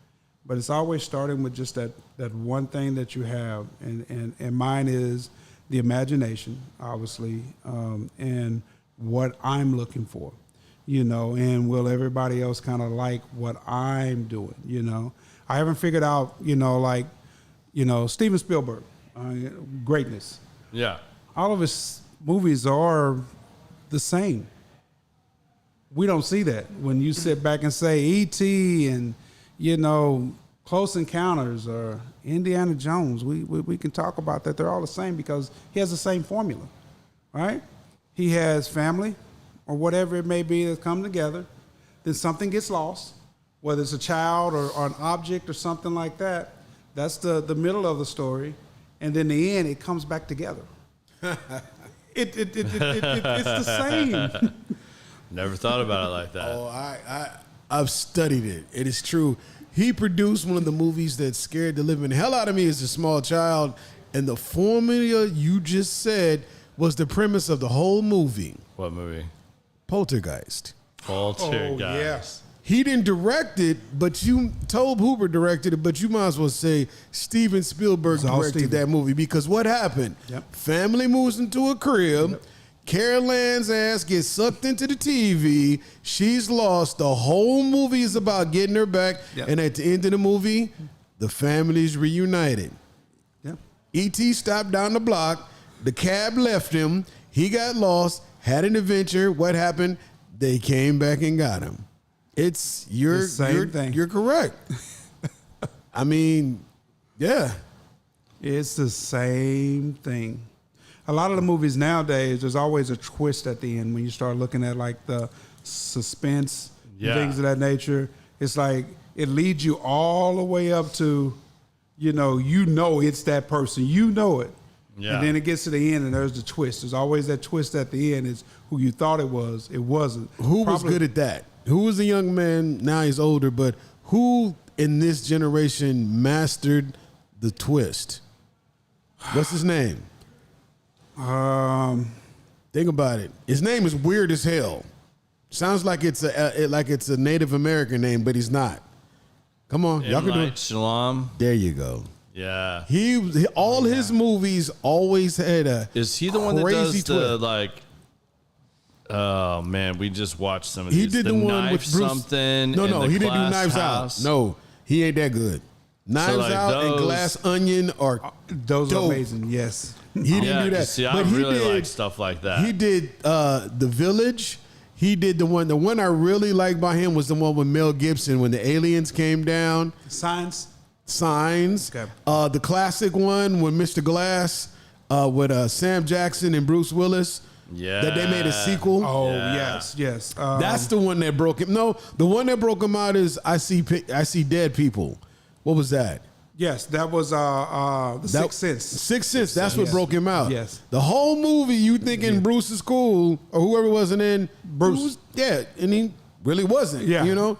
But it's always starting with just that one thing that you have. And mine is the imagination, obviously, and what I'm looking for, you know, and will everybody else kind of like what I'm doing, you know. I haven't figured out, you know, like, you know, Steven Spielberg, greatness. Yeah. All of his movies are the same. We don't see that when you sit back and say E.T. and, you know, Close Encounters or Indiana Jones. We can talk about that. They're all the same because he has the same formula, right? He has family or whatever it may be that come together. Then something gets lost, whether it's a child or an object or something like that. That's the middle of the story. And then the end, it comes back together. It's the same. Never thought about it like that. Oh, I've studied it. It is true. He produced one of the movies that scared the living hell out of me as a small child, and the formula you just said was the premise of the whole movie. What movie? Poltergeist. Poltergeist. Oh, yes. He didn't direct it, but Tobe Hooper directed it, but you might as well say Steven Spielberg directed that movie because what happened? Yep. Family moves into a crib. Yep. Carol Ann's ass gets sucked into the TV. She's lost. The whole movie is about getting her back. Yep. And at the end of the movie, the family's reunited. Yep. E.T. stopped down the block. The cab left him. He got lost, had an adventure. What happened? They came back and got him. It's the same thing. You're correct. I mean, yeah. It's the same thing. A lot of the movies nowadays, there's always a twist at the end when you start looking at like the suspense and things of that nature. It's like it leads you all the way up to, you know it's that person. You know it. Yeah. And then it gets to the end and there's the twist. There's always that twist at the end is who you thought it was. It wasn't. Who was good at that? Who was a young man? Now he's older, but who in this generation mastered the twist? What's his name? Think about it. His name is weird as hell. Sounds like it's a Native American name, but he's not. Come on, y'all can do it. Shalom. There you go. Yeah. All his movies always had a Is he the one that does twist. the like? Oh man, we just watched some of these. He did the one with Bruce. Something. No, he didn't do Knives House. Out. No, he ain't that good. Knives Out and Glass Onion are those dope. Are amazing. Yes, he didn't do that. See, but I he really did like stuff like that. He did The Village. He did the one I really liked by him was the one with Mel Gibson when the aliens came down. Signs. Okay. The classic one with Mr. Glass with Sam Jackson and Bruce Willis. Yeah. That they made a sequel. Oh, Yeah. yes. That's the one that broke him. No, the one that broke him out is I See Dead People. What was that? Yes, that was the Sixth Sense. Sixth Sense. That's what broke him out. Yes. The whole movie, you thinking Bruce is cool or whoever wasn't in Bruce. And he really wasn't. Yeah. You know,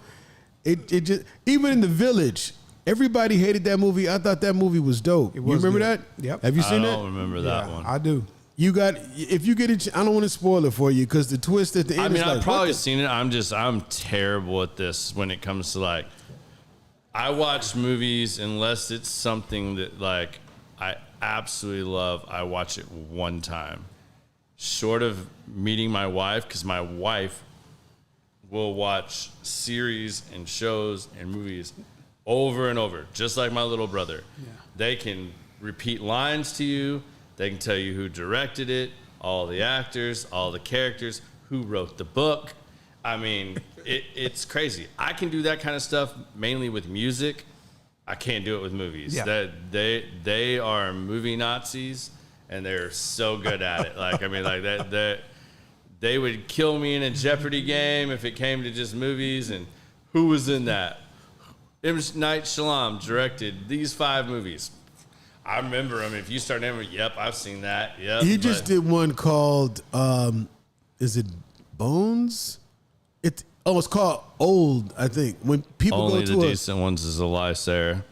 it just even in The Village, everybody hated that movie. I thought that movie was dope. You remember that? Yep. Have you seen I that? don't remember that one. I do. You got if you get it. I don't want to spoil it for you because the twist at the end. I mean, is like, I've probably seen it. I'm terrible at this when it comes to like. I watch movies unless it's something that like I absolutely love. I watch it one time, short of meeting my wife, because my wife will watch series and shows and movies over and over, just like my little brother. Yeah. They can repeat lines to you. They can tell you who directed it, all the actors, all the characters, who wrote the book. I mean, it's crazy. I can do that kind of stuff mainly with music. I can't do it with movies. Yeah. They are movie Nazis, and they're so good at it. Like, I mean, like that they would kill me in a Jeopardy game if it came to just movies. And who was in that? M. Night Shyamalan directed these 5 movies. I remember them. If you start naming, yep, I've seen that. Yep. He just did one called, is it Bones? It's called Old, I think. When people Only go the to decent ones is a lie, Sarah.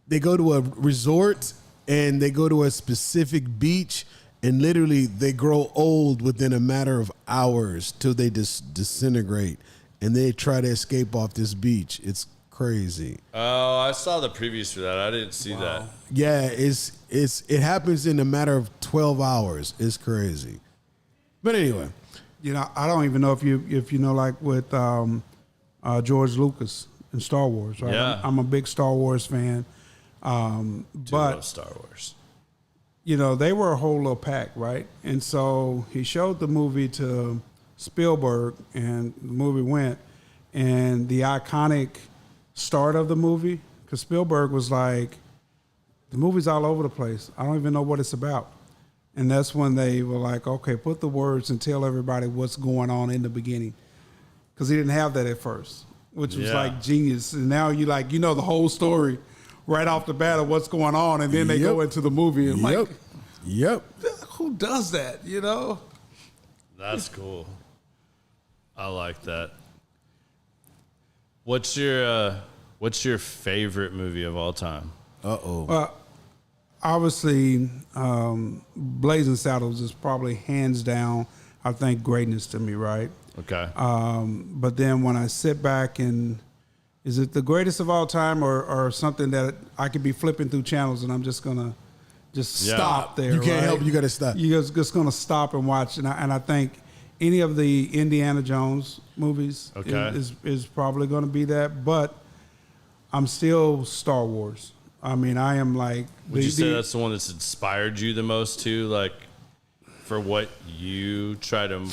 they go to a resort and they go to a specific beach and literally they grow old within a matter of hours till they disintegrate and they try to escape off this beach. It's crazy. Oh, I saw the previews for that. I didn't see that. Yeah, it happens in a matter of 12 hours. It's crazy. But anyway. I don't even know if you know, like with George Lucas and Star Wars, right? Yeah. I'm a big Star Wars fan. But love Star Wars. They were a whole little pack, right? And so he showed the movie to Spielberg, and the movie went, and the iconic start of the movie, because Spielberg was like, the movie's all over the place. I don't even know what it's about. And that's when they were like, okay, put the words and tell everybody what's going on in the beginning. Because he didn't have that at first, which was like genius. And now you the whole story right off the bat of what's going on. And then they go into the movie and who does that, That's cool. I like that. What's your favorite movie of all time? Obviously, Blazing Saddles is probably hands down, I think, greatness to me, right? Okay. But then when I sit back and, is it the greatest of all time or something that I could be flipping through channels and I'm just going to stop there, You can't right? help it. You got to stop. You're just going to stop and watch. And I think any of the Indiana Jones movies is probably going to be that. But I'm still Star Wars. I mean, I am like... Would you say that's the one that's inspired you the most too? Like, for what you try to...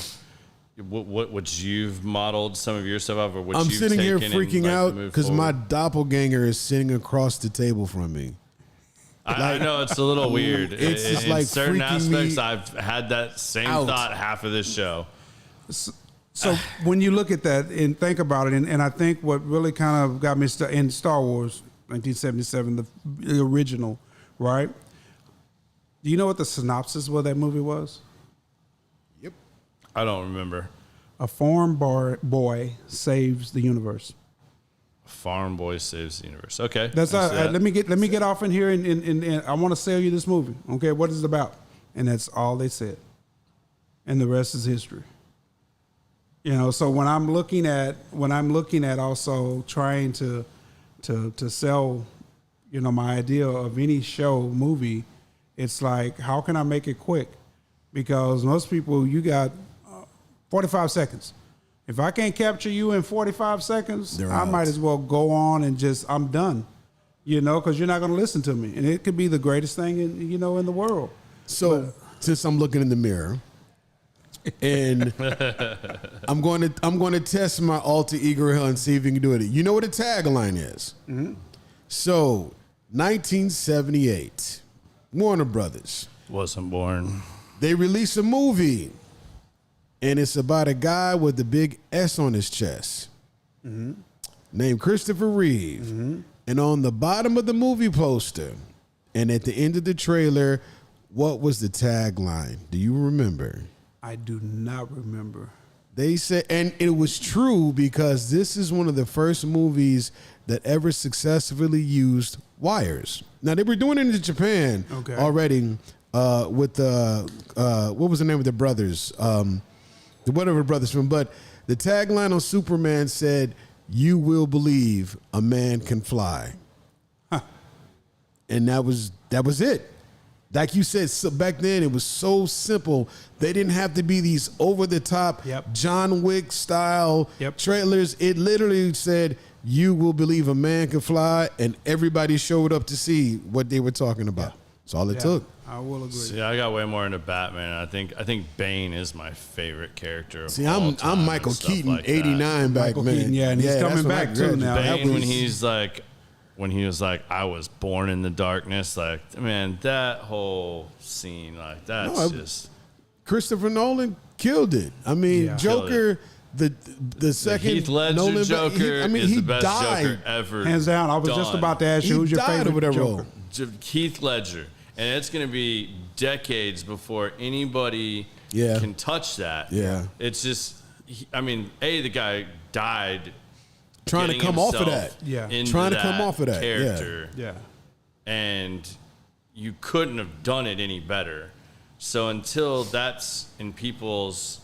What you've modeled some of your stuff off, or what I'm you've sitting here taken freaking and, out moved because my forward? doppelganger is sitting across the table from me. I know it's a little weird. It's just in like certain freaking me aspects, I've had that same out. thought half of this show. So when you look at that and think about it, and I think what really kind of got me in Star Wars, 1977, the original, right? Do you know what the synopsis of that movie was? Yep. I don't remember. A farm boy saves the universe. Farm Boy Saves the Universe. Okay. That's I see that. let me get off in here and I want to sell you this movie. Okay, what is it about? And that's all they said. And the rest is history. You know, so when I'm looking at also trying to sell, you know, my idea of any show, movie, it's like, how can I make it quick? Because most people, you got 45 seconds. If I can't capture you in 45 seconds, They're I out. might as well go on and I'm done, you know, because you're not going to listen to me. And it could be the greatest thing in the world. So since I'm looking in the mirror, and I'm going to test my alter ego here and see if you can do it. You know what a tagline is? Mm-hmm. So 1978, Warner Brothers. Wasn't born. They release a movie, and it's about a guy with a big S on his chest, named Christopher Reeve. And on the bottom of the movie poster, and at the end of the trailer, what was the tagline? Do you remember? I do not remember. They said, and it was true because this is one of the first movies that ever successfully used wires. Now, they were doing it in Japan already with what was the name of the brothers? The whatever brothers film. But the tagline on Superman said, "You will believe a man can fly." Huh. And that was it. Like you said, so back then it was so simple. They didn't have to be these over-the-top John Wick style trailers. It literally said, "You will believe a man can fly," and everybody showed up to see what they were talking about. That's all it took. I will agree. See, I got way more into Batman. I think Bane is my favorite character. See, I'm Michael Keaton, like 89 back Michael then. Keaton, and he's coming that's back what I too graduated. now. Bane when he was like, I was born in the darkness. Like, man, that whole scene, like, that's just Christopher Nolan killed it. I mean, Joker, the second Heath Ledger Nolan, Joker is the best Joker ever. Hands down. I was just about to ask you, who's your favorite over that Joker? role. Heath Ledger. And it's going to be decades before anybody can touch that. Yeah. It's just, the guy died trying to come off of that. Trying to come off of that character. Yeah. And you couldn't have done it any better. So until that's in people's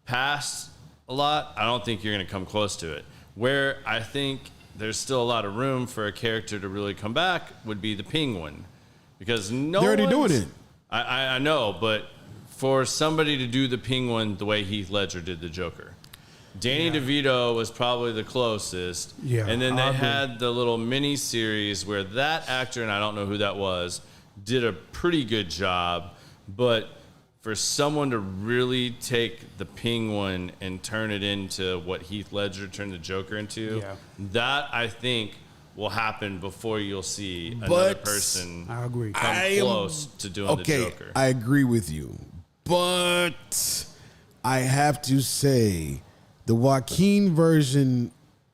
past a lot, I don't think you're going to come close to it. Where I think there's still a lot of room for a character to really come back would be the Penguin. Because they're already doing it. I know, but for somebody to do the Penguin the way Heath Ledger did the Joker. Danny DeVito was probably the closest. Yeah, and then they had the little mini series where that actor, and I don't know who that was, did a pretty good job. But for someone to really take the Penguin and turn it into what Heath Ledger turned the Joker into, that I think will happen before you'll see another person I agree. come close to doing the Joker. I agree with you. But I have to say the Joaquin version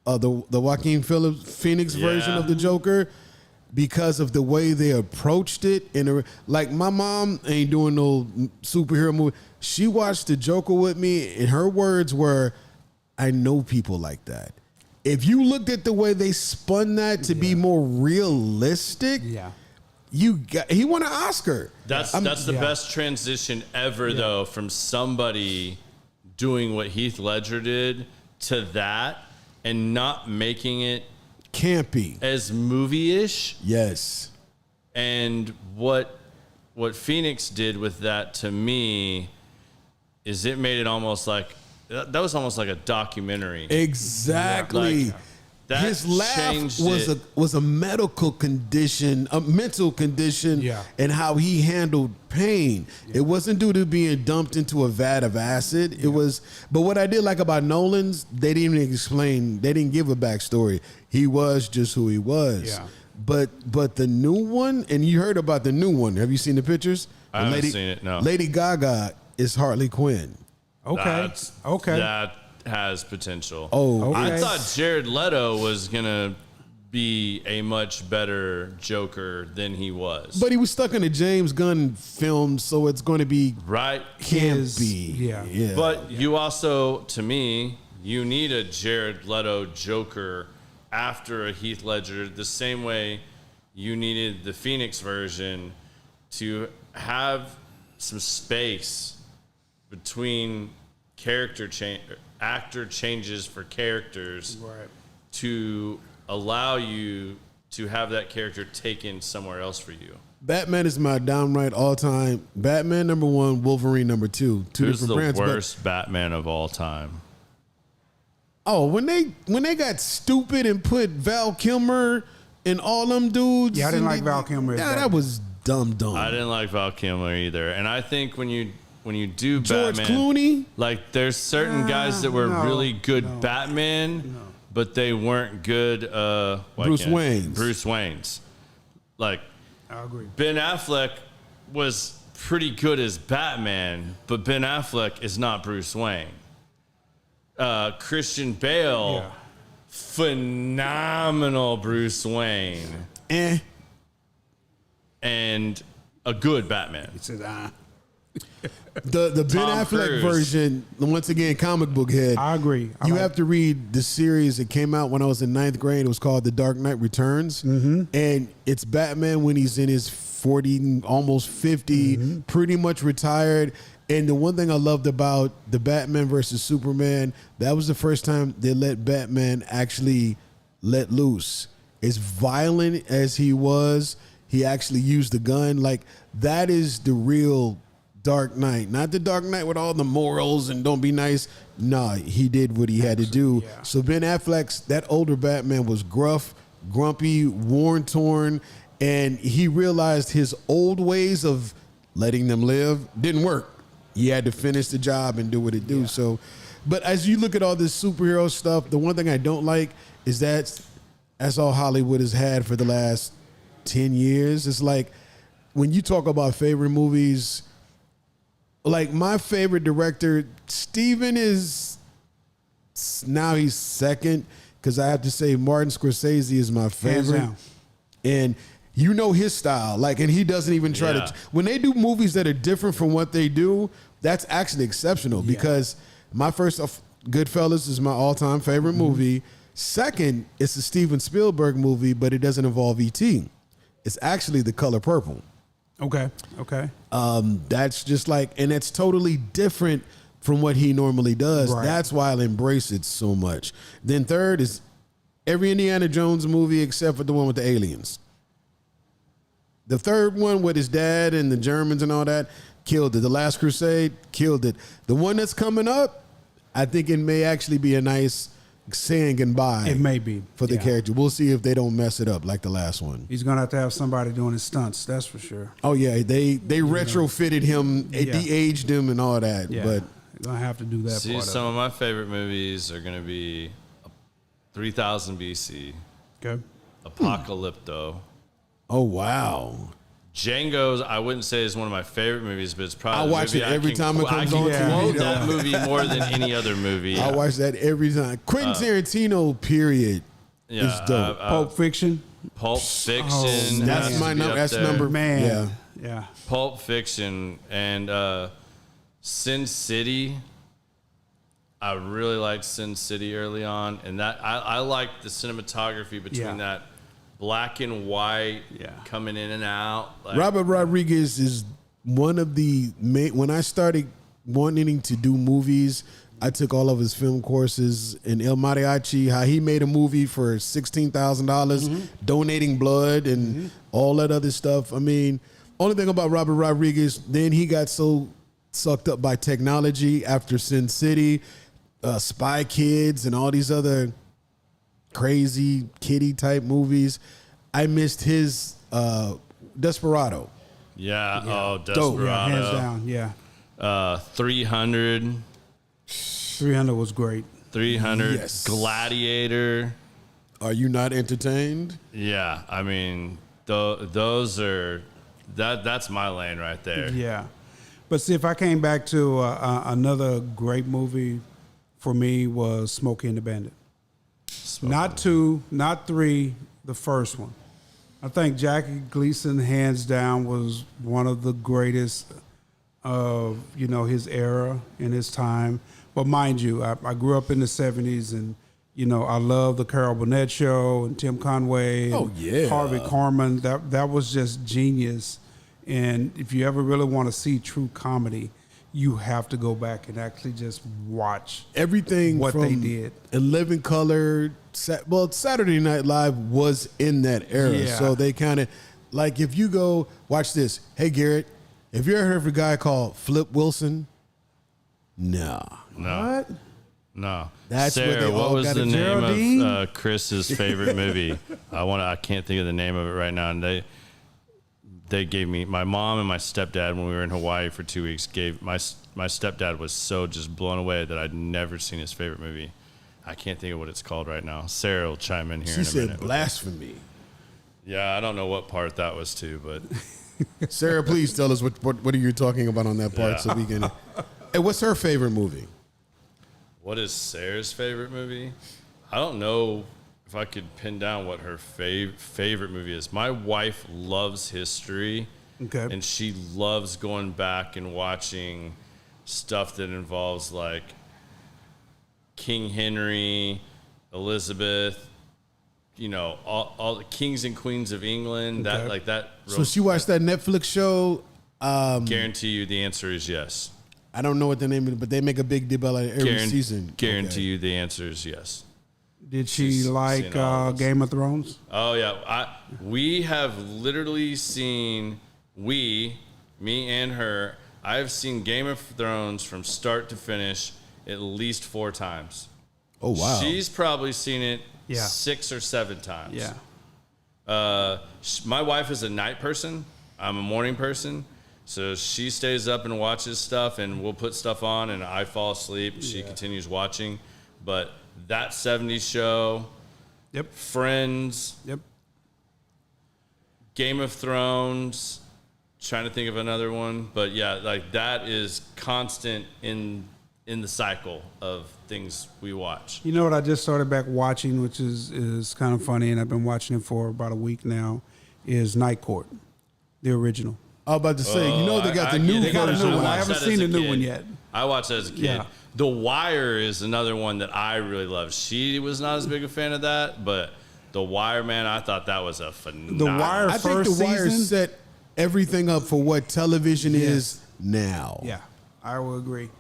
of the Joaquin Phoenix version of the Joker, because of the way they approached it, like my mom ain't doing no superhero movie. She watched the Joker with me, and her words were, "I know people like that." If you looked at the way they spun that to be more realistic, he won an Oscar. That's the best transition ever, though, from somebody doing what Heath Ledger did to that and not making it campy as movie-ish. Yes. And what Phoenix did with that to me is it made it almost like that was almost like a documentary. Exactly. Like, that his laugh was a medical condition, a mental condition, and how he handled pain. It wasn't due to being dumped into a vat of acid. It was. But what I did like about Nolan's, they didn't even explain. They didn't give a backstory. He was just who he was. But the new one, and you heard about the new one. Have you seen the pictures? I haven't seen it, no. Lady Gaga is Harley Quinn. Okay. Okay. That has potential. Oh, Okay. I thought Jared Leto was going to be a much better Joker than he was. but he was stuck in a James Gunn film, so it's going to be right? campy. Yeah. But you also, to me, you need a Jared Leto Joker after a Heath Ledger, the same way you needed the Phoenix version to have some space between actor changes for characters Right. to allow you to have that character taken somewhere else for you. Batman is my downright all-time. Batman number 1, Wolverine number 2. Two Who's different the brands. but- worst Batman of all time? Oh, when they got stupid and put Val Kilmer and all them dudes. Yeah, I didn't and like Val Kilmer as Yeah, Batman. that was dumb. I didn't like Val Kilmer either. And I think when you do George Batman, Clooney? like there's certain guys that were no, really good Batman, but they weren't good Bruce Waynes. Bruce Wayne's. Like I agree. Ben Affleck was pretty good as Batman, but Ben Affleck is not Bruce Wayne. Christian Bale, Yeah. phenomenal Bruce Wayne, and a good Batman. He says, The Ben Tom Affleck Cruise. version, once again, comic book head. I agree. You have to read the series. It came out when I was in 9th grade. It was called The Dark Knight Returns. And it's Batman when he's in his 40, almost 50, pretty much retired. And the one thing I loved about the Batman versus Superman, that was the first time they let Batman actually let loose. As violent as he was, he actually used the gun. Like, that is the real Dark Knight. Not the Dark Knight with all the morals and don't be nice. Nah, he did what he had to do. Yeah. So Ben Affleck's, that older Batman was gruff, grumpy, worn, torn, and he realized his old ways of letting them live didn't work. He had to finish the job and do what it do. So, but as you look at all this superhero stuff, the one thing I don't like is that's all Hollywood has had for the last 10 years. It's like when you talk about favorite movies, like my favorite director, Steven is now he's second because I have to say Martin Scorsese is my favorite. down. And you know his style, like, and he doesn't even try Yeah. to. When they do movies that are different from what they do, that's actually exceptional. Because my first, Goodfellas is my all-time favorite movie. Second, it's a Steven Spielberg movie, but it doesn't involve E.T. It's actually The Color Purple. Okay. That's just like, and it's totally different from what he normally does. Right. That's why I embrace it so much. Then third is every Indiana Jones movie except for the one with the aliens. The third one with his dad and the Germans and all that, killed it. The Last Crusade, killed it. The one that's coming up, I think it may actually be a nice saying goodbye. It may be. For the Yeah. character. We'll see if they don't mess it up like the last one. He's gonna have to have somebody doing his stunts. That's for sure. Oh yeah, they retrofitted him, de-aged him and all that. Yeah. But You're gonna have to do that See, part some of my favorite movies are going to be 3000 BC, of it. Apocalypto. oh wow. Django's, I wouldn't say is one of my favorite movies, but it's probably I the watch movie it every time it I comes can on quote TV. that movie more than any other movie. I watch that every time. Quentin Tarantino, period, is dope. Pulp Fiction. Pulp Fiction. Oh, That's has my to be number. up That's there. number. Man. Yeah. Yeah. Pulp Fiction and Sin City. I really liked Sin City early on, and that I liked the cinematography between Yeah. that black and white Yeah. coming in and out. Like, Robert Rodriguez is one of the main. When I started wanting to do movies, I took all of his film courses in El Mariachi. How he made a movie for $16,000, donating blood and all that other stuff. I mean, only thing about Robert Rodriguez, then he got so sucked up by technology after Sin City, Spy Kids, and all these other crazy kiddie type movies. I missed his Desperado. yeah, oh, Dope. Desperado. Yeah, hands down. Yeah. 300, 300 was great. 300, Yes. Gladiator. Are you not entertained? Yeah, I mean, those are that's my lane right there. Yeah. But see, if I came back to another great movie for me was Smokey and the Bandit. Not 2, not 3, the first one. I think Jackie Gleason, hands down, was one of the greatest of, his era and his time. But mind you, I grew up in the 70s, and, I love the Carol Burnett Show and Tim Conway and Harvey Korman. That was just genius. And if you ever really want to see true comedy, you have to go back and actually just watch everything what from they did. In Living Color. Saturday Night Live was in that era, so they kind of like if you go watch this. Hey Garrett, have you ever heard of a guy called Flip Wilson? No. What? No. That's where Sarah, they what all was got the it. name Geraldine? of Chris's favorite movie? I can't think of the name of it right now. And they gave me, my mom and my stepdad, when we were in Hawaii for 2 weeks, my stepdad was so just blown away that I'd never seen his favorite movie. I can't think of what it's called right now. Sarah will chime in here She in a said minute. blasphemy. Yeah, I don't know what part that was too, but Sarah, please tell us what are you talking about on that part so we can. Hey, what's her favorite movie? what is Sarah's favorite movie? I don't know if I could pin down what her favorite movie is. My wife loves history. Okay. And she loves going back and watching stuff that involves like King Henry, Elizabeth, all the kings and queens of England. Okay. That like that. So she watched that Netflix show. Guarantee you the answer is yes. I don't know what the name is, but they make a big deal about it every season. Guarantee you the answer is yes. Did she She's like seen all of us. Game of Thrones? Oh yeah, we have literally seen me and her. I've seen Game of Thrones from start to finish at least 4 times. Oh wow! She's probably seen it Yeah. 6 or 7 times. Yeah. My wife is a night person. I'm a morning person. So she stays up and watches stuff, and we'll put stuff on, and I fall asleep. And she continues watching. But that 70s show, Yep. Friends, Yep. Game of Thrones, trying to think of another one. But yeah, like that is constant in the cycle of things we watch. You know what I just started back watching, which is kind of funny, and I've been watching it for about a week now, is Night Court, the original. I was about to say, they got the new They got a version. new one. I watched haven't that seen as a the new kid. one yet. I watched that as a kid. Yeah. The Wire is another one that I really love. She was not as big a fan of that, but The Wire, man, I thought that was a phenomenal. The Wire I think first The Wire season? set everything up for what television is now. Yeah, I will agree.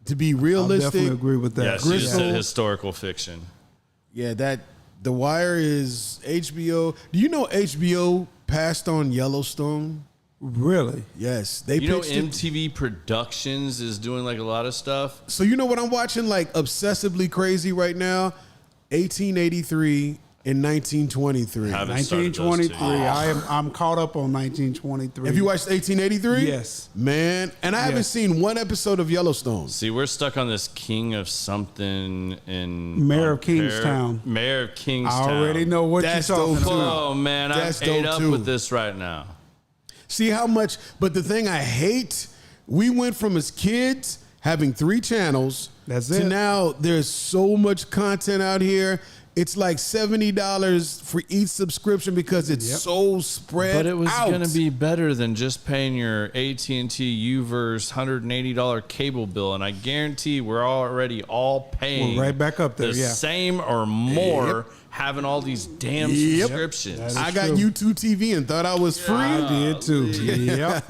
To be I'll realistic, definitely agree with that. Yeah, she just Gristle- said historical fiction. yeah, that The Wire is HBO. Do you know HBO passed on Yellowstone? Really? Yes, they You know, pitched it. MTV Productions is doing like a lot of stuff. So you know what I'm watching like obsessively crazy right now? 1883 and 1923. Haven't started those 1923. two. I'm caught up on 1923. Have you watched 1883? Yes. Man, and I haven't Yes. seen one episode of Yellowstone. See, we're stuck on this King of something in Mayor of Kingstown. Mayor of I Kingstown. already know what That's you're talking dope, too. about. Oh man, That's I'm ate dope, up too. with this right now. See how much, but the thing I hate, we went from as kids having 3 channels That's to it. now there's so much content out here. It's like $70 for each subscription because it's Yep. so spread But it was out. going to be better than just paying your AT&T UVerse $180 cable bill, and I guarantee we're already all paying We're right back up there, the yeah. same or more, Yep. having all these damn Yep. subscriptions. That is I got true. YouTube TV and thought I was free. I did too. Yep.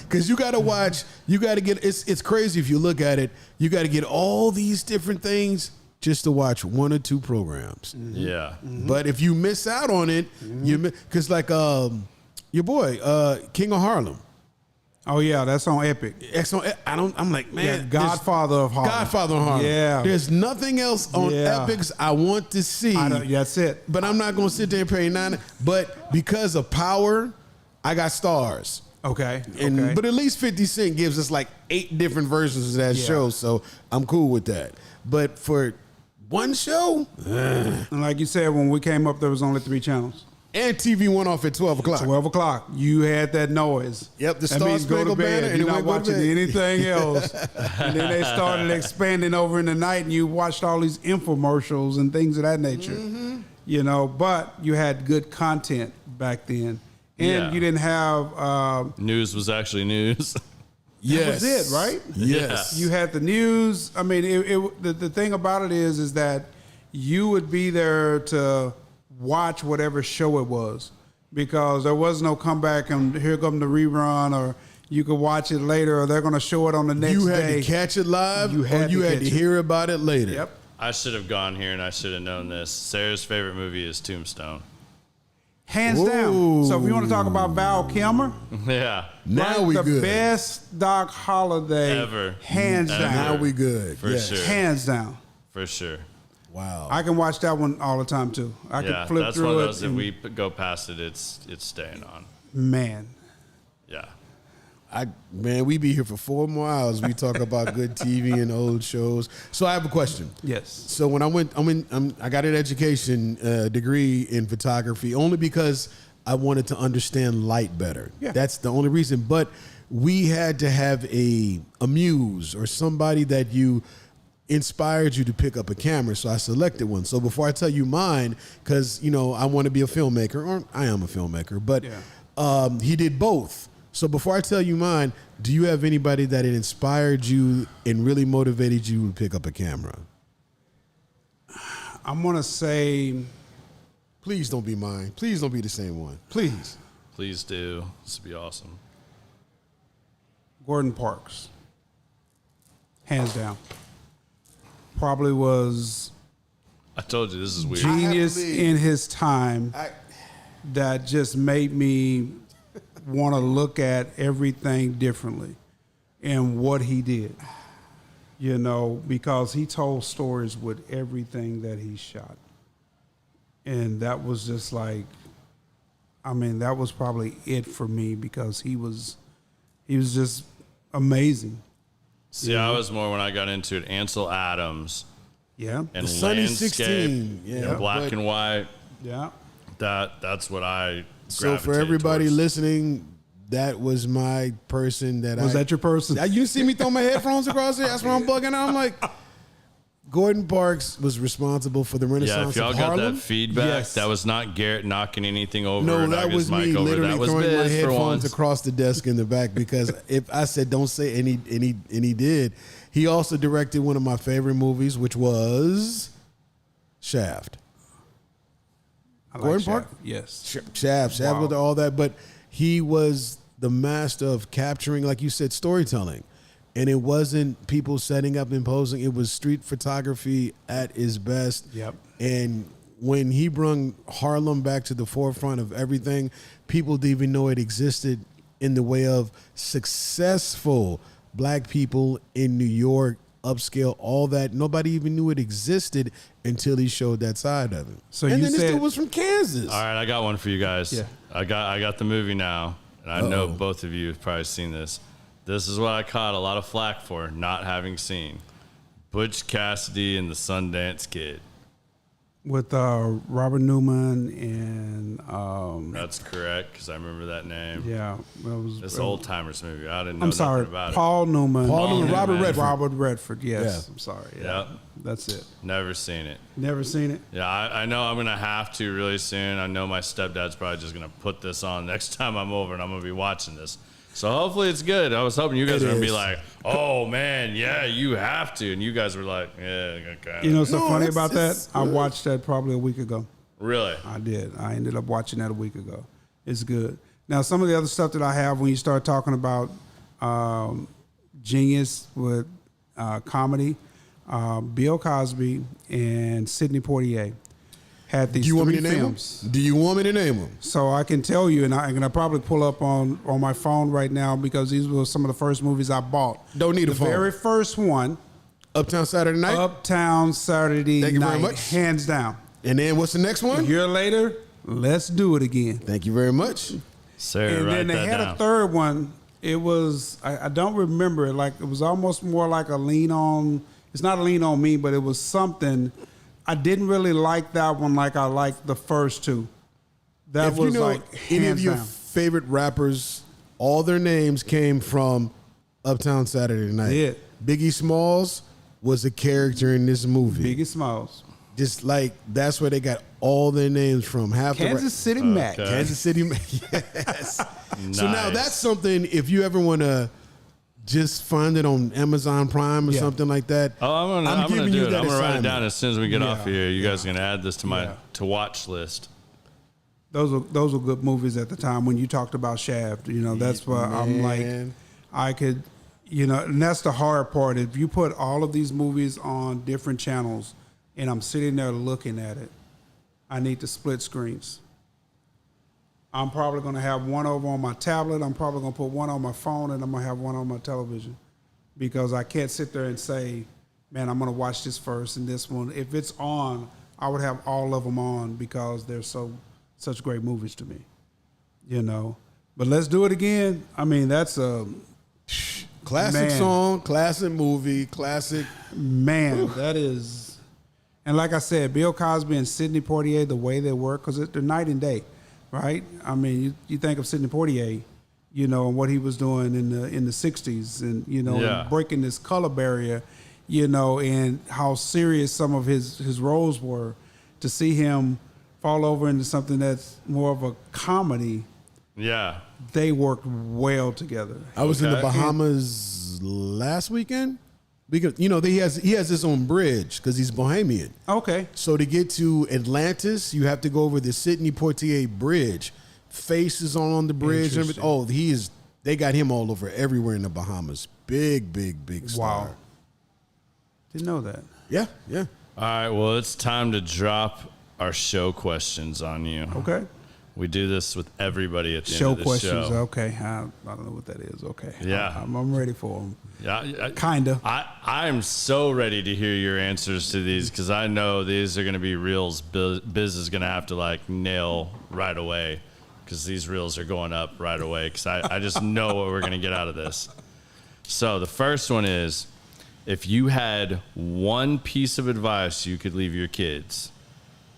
Because you got to watch, you got to get, it's crazy if you look at it, you got to get all these different things just to watch 1 or 2 programs. Yeah. But if you miss out on it, because like your boy, King of Harlem. Oh yeah, that's on Epic. I'm like, man, Yeah, there's- Godfather of Harlem. Godfather of Harlem. Yeah. There's nothing else on Yeah. Epics I want to see. That's it. But I'm not going to sit there and pay 9. But because of Power, I got Stars. Okay. And okay. but at least 50 Cent gives us like 8 different versions of that Yeah. show, so I'm cool with that. But for One show? And like you said, when we came up, there was only 3 channels. And TV went off at 12 o'clock. 12 o'clock, you had that noise. Yep, the that Star means go to Spangled bed. Banner, and You're it not went to watching bed. anything else. And then they started expanding over in the night, and you watched all these infomercials and things of that nature. Mm-hmm. You know, but you had good content back then, and you didn't have. News was actually news. Yes. That was it, right? Yes. You had the news. I mean, the thing about it is that you would be there to watch whatever show it was, because there was no comeback and here come the rerun, or you could watch it later, or they're going to show it on the next day. You had to catch it live, or you had to hear about it later. Yep. I should have gone here and I should have known this. Sarah's favorite movie is Tombstone. Hands down. So if you want to talk about Val Kilmer, Yeah. Now we the good. best Doc Holliday Ever. Hands Ever. down. Now we good. For Yes. sure. Hands down. For sure. Wow. I can watch that one all the time too. I Yeah, can flip that's through one of it. those. If and- we go past it, it's staying on. man, Yeah. Man, we be here for 4 more hours. We talk about good TV and old shows. So I have a question. yes. So when I got an education degree in photography only because I wanted to understand light better. Yeah. That's the only reason. But we had to have a muse or somebody that you inspired you to pick up a camera. So I selected one. So before I tell you mine, because I want to be a filmmaker, or I am a filmmaker, but he did both. So before I tell you mine, do you have anybody that it inspired you and really motivated you to pick up a camera? I'm gonna say, Please don't be mine. Please don't be the same one. please, Please do. This would be awesome. Gordon Parks. Hands down. Probably was I told you this is weird. genius believe- in his time that just made me want to look at everything differently and what he did. Because he told stories with everything that he shot. And that was just like, that was probably it for me, because he was just amazing. See, I was more when I got into it. Ansel Adams Yeah. and The Sunny landscape 16, yeah, and black but- and white. Yeah. That's what I. So for gravitated everybody towards. listening, that was my person that Was that your person? You see me throw my headphones across there? That's why I'm bugging out. I'm like, Gordon Parks was responsible for the Yeah, Renaissance if y'all of got Harlem. that feedback, Yes. that was not Garrett knocking anything over. No, or that knocking was his mic me over. literally That was throwing my Biz for headphones once. across the desk in the back, because if I said don't say, and he did. He also directed one of my favorite movies, which was Shaft. I like Gordon Shaft. Park? Yes. Shaft Wow. with all that, but he was the master of capturing, like you said, storytelling. And it wasn't people setting up and posing. It was street photography at its best. Yep. And when he brung Harlem back to the forefront of everything, people didn't even know it existed in the way of successful black people in New York, upscale, all that. Nobody even knew it existed until he showed that side of it. So and you then this said- dude was from Kansas. All right, I got one for you guys. Yeah. I got the movie now, and I know both of you have probably seen this. This is what I caught a lot of flack for not having seen. Butch Cassidy and the Sundance Kid. With Robert Newman and That's correct, because I remember that name. yeah, that was This old timers movie. I didn't know I'm nothing sorry, about Paul Newman. Paul Newman, Robert Newman. Redford. Robert Redford. Yes, Yeah. I'm sorry. it. Yeah, Yep, that's it. never seen it. Never seen it. Yeah, I know I'm gonna have to really soon. I know my stepdad's probably just gonna put this on next time I'm over, and I'm gonna be watching this. So hopefully it's good. I was hoping you guys It were gonna be is. like, "Oh man, yeah, you have to," and you guys were like, "Yeah, okay." You know what's so No, funny it's- about that? it's I good. watched that probably a week ago. Really? I did. I ended up watching that a week ago. It's good. Now, some of the other stuff that I have when you start talking about genius with comedy, Bill Cosby and Sidney Poitier had these Do you want me three to name films. them? Do you want me to name them? So I can tell you, and I'm going to probably pull up on my phone right now, because these were some of the first movies I bought. Don't need a the phone. very first one, Uptown Saturday Night. Uptown Saturday Thank you Night, very much. hands down. And then what's the next A one? year later, let's do it again. Thank you very much. Sarah, And write then they that had down. a third one. It was, I don't remember it. Like, it was almost more like a lean on, it's not a lean on me, but it was something I didn't really like that one like I liked the first two. That If was you know like any of hands your down. favorite rappers, all their names came from Uptown Saturday Night. Did. Biggie Smalls was a character in this movie. Biggie Smalls. Just like that's where they got all their names from. Half Kansas City Mac. Kansas City Mac. Yes. So now Nice. that's something. If you ever want to just find it on Amazon Prime or Yeah. something like that. Oh, I'm gonna giving do you it. that I'm gonna write it assignment. down as soon as we get off Yeah, here. You guys are gonna add this to my Yeah. to watch list. Those were good movies at the time when you talked about Shaft. You know, that's why I'm like, Man. I could, you know, and that's the hard part. If you put all of these movies on different channels and I'm sitting there looking at it, I need to split screens. I'm probably going to have one over on my tablet. I'm probably going to put one on my phone, and I'm going to have one on my television because I can't sit there and say, man, I'm going to watch this first and this one. If it's on, I would have all of them on because they're such great movies to me, you know. But let's do it again. I mean, that's a Classic Man. song, classic movie, classic. man. That is, and like I said, Bill Cosby and Sidney Poitier, the way they work, because they're night and day, right? I mean, you think of Sidney Poitier, you know, and what he was doing in the '60s, and you know, Yeah. and breaking this color barrier, you know, and how serious some of his roles were. To see him fall over into something that's more of a comedy, Yeah. they worked well together. I was in the Okay. Bahamas last weekend because you know he has his own bridge because he's Bohemian. Okay. So to get to Atlantis, you have to go over the Sidney Poitier Bridge. Faces on the bridge. And everything. Interesting. Oh, they got him all over everywhere in the Bahamas. Big star. Wow. Didn't know that. Yeah, yeah. All right. Well, it's time to drop our show questions on you. Okay. We do this with everybody at the Show end of the questions. show. Okay. I don't know what that is. Okay. Yeah. I'm ready for them. Yeah. Kinda. I'm so ready to hear your answers to these because I know these are going to be reels Biz is going to have to like nail right away because these reels are going up right away because I just know what we're going to get out of this. So the first one is, if you had one piece of advice you could leave your kids,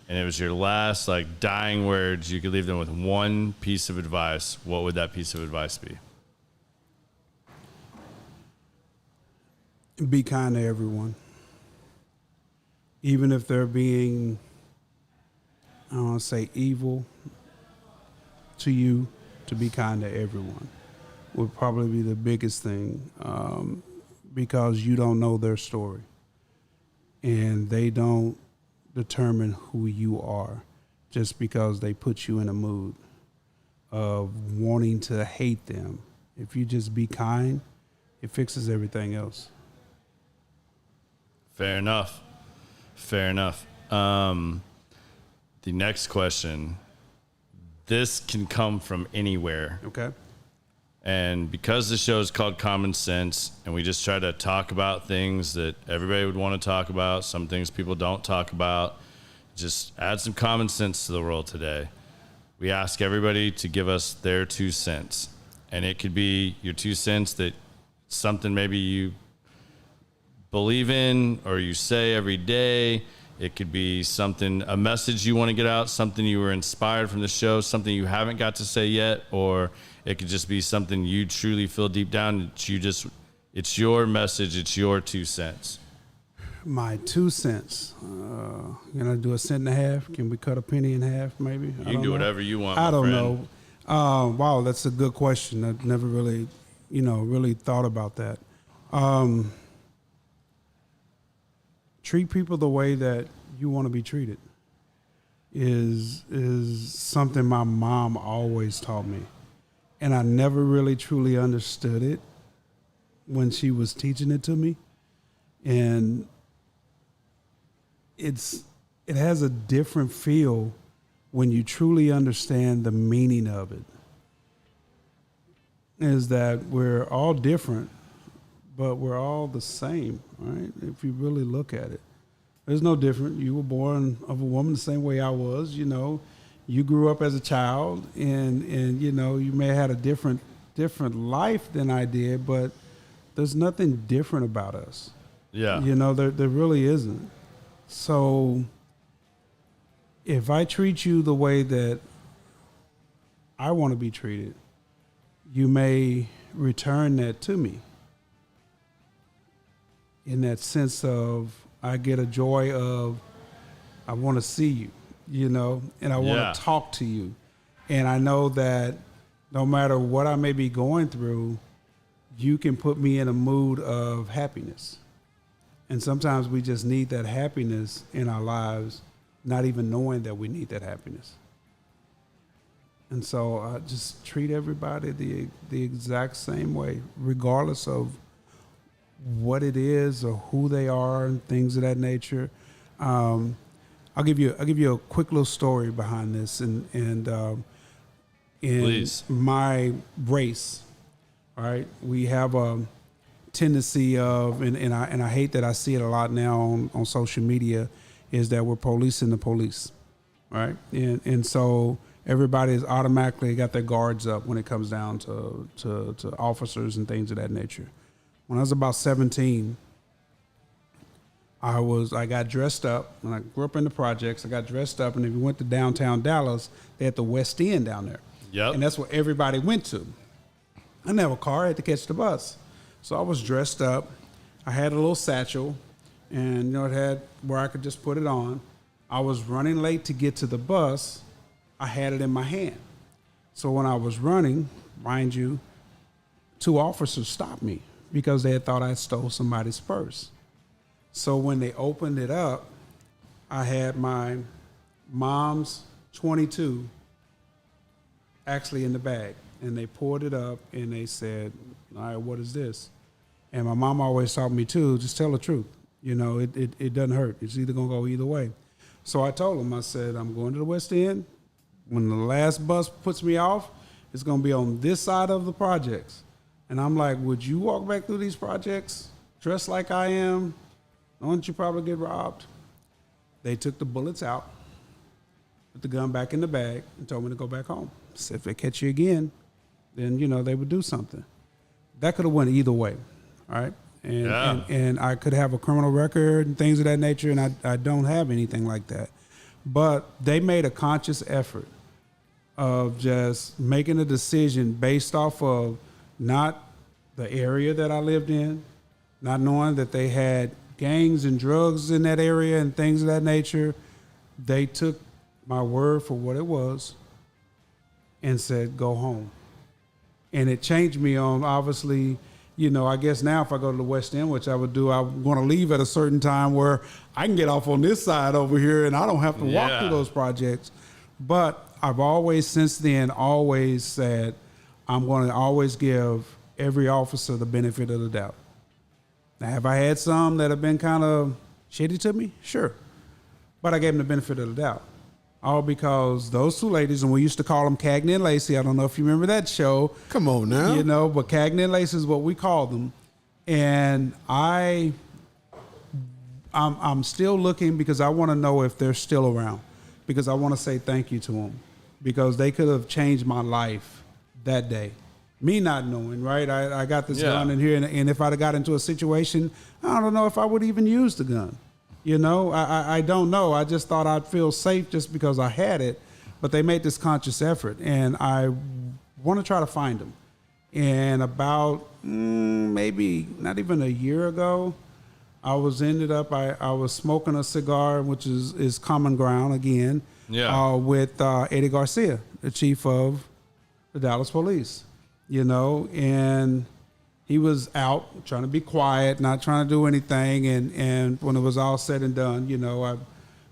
and it was your last like dying words, you could leave them with one piece of advice, what would that piece of advice be? Be kind to everyone. Even if they're being, I don't want to say evil to you, to be kind to everyone would probably be the biggest thing because you don't know their story. And they don't determine who you are just because they put you in a mood of wanting to hate them. If you just be kind, it fixes everything else. Fair enough. Fair enough. The next question, this can come from anywhere. Okay? And because the show is called Common Sense, and we just try to talk about things that everybody would want to talk about, some things people don't talk about, just add some common sense to the world today. We ask everybody to give us their 2 cents. And it could be your 2 cents that something maybe you believe in or you say every day. It could be something, a message you want to get out, something you were inspired from the show, something you haven't got to say yet, or it could just be something you truly feel deep down that it's your message, it's your 2 cents. My 2 cents. Can I do a cent and a half? Can we cut a penny in half, maybe? You can do whatever you want, I my don't friend. know. Wow, that's a good question. I've never really, really thought about that. Treat people the way that you want to be treated is something my mom always taught me. And I never really truly understood it when she was teaching it to me. And it has a different feel when you truly understand the meaning of it. Is that we're all different, but we're all the same, right? If you really look at it. There's no different. You were born of a woman the same way I was, You grew up as a child and you may have had a different life than I did, but there's nothing different about us. Yeah. There really isn't. So if I treat you the way that I want to be treated, you may return that to me. In that sense of, I get a joy of, I want to see you, you know, and I want to talk to you. And I know that no matter what I may be going through, you can put me in a mood of happiness. And sometimes we just need that happiness in our lives, not even knowing that we need that happiness. And so I just treat everybody the exact same way, regardless of what it is or who they are and things of that nature. I'll give you a quick little story behind this. And in Please. my race, all right, we have a tendency of, and I hate that I see it a lot now on social media, is that we're policing the police, right? And so everybody has automatically got their guards up when it comes down to officers and things of that nature. When I was about 17, I got dressed up. When I grew up in the projects, I got dressed up, and if you went to downtown Dallas, they had the West End down there. Yep. And that's where everybody went to. I didn't have a car. I had to catch the bus. So I was dressed up. I had a little satchel, and you know, it had where I could just put it on. I was running late to get to the bus. I had it in my hand. So when I was running, mind you, 2 officers stopped me because they had thought I stole somebody's purse. So when they opened it up, I had my mom's 22 actually in the bag. And they poured it up and they said, all right, what is this? And my mom always taught me too, just tell the truth. You know, it doesn't hurt. It's either going to go either way. So I told them, I said, I'm going to the West End. When the last bus puts me off, it's going to be on this side of the projects. And I'm like, would you walk back through these projects dressed like I am? Don't you probably get robbed? They took the bullets out, put the gun back in the bag, and told me to go back home. So if they catch you again, then, you know, they would do something. That could have went either way, all right? And I could have a criminal record and things of that nature, and I don't have anything like that. But they made a conscious effort of just making a decision based off of not the area that I lived in, not knowing that they had gangs and drugs in that area and things of that nature. They took my word for what it was and said, go home. And it changed me on, obviously, you know, I guess now if I go to the West End, which I would do, I'm going to leave at a certain time where I can get off on this side over here and I don't have to walk through those projects. But I've always, since then, always said, I'm going to always give every officer the benefit of the doubt. Now, have I had some that have been kind of shitty to me? Sure. But I gave them the benefit of the doubt. All because those 2 ladies, and we used to call them Cagney and Lacey. I don't know if you remember that show. Come on now. You know, but Cagney and Lacey is what we called them. And I'm still looking because I want to know if they're still around. Because I want to say thank you to them. Because they could have changed my life that day. Me not knowing, right? I got this gun in here, and if I'd have got into a situation, I don't know if I would even use the gun. You know, I don't know. I just thought I'd feel safe just because I had it. But they made this conscious effort, and I want to try to find them. And about maybe not even a year ago, I was smoking a cigar, which is common ground again, with Eddie Garcia, the chief of the Dallas Police. You know, and he was out trying to be quiet, not trying to do anything. And when it was all said and done, you know, I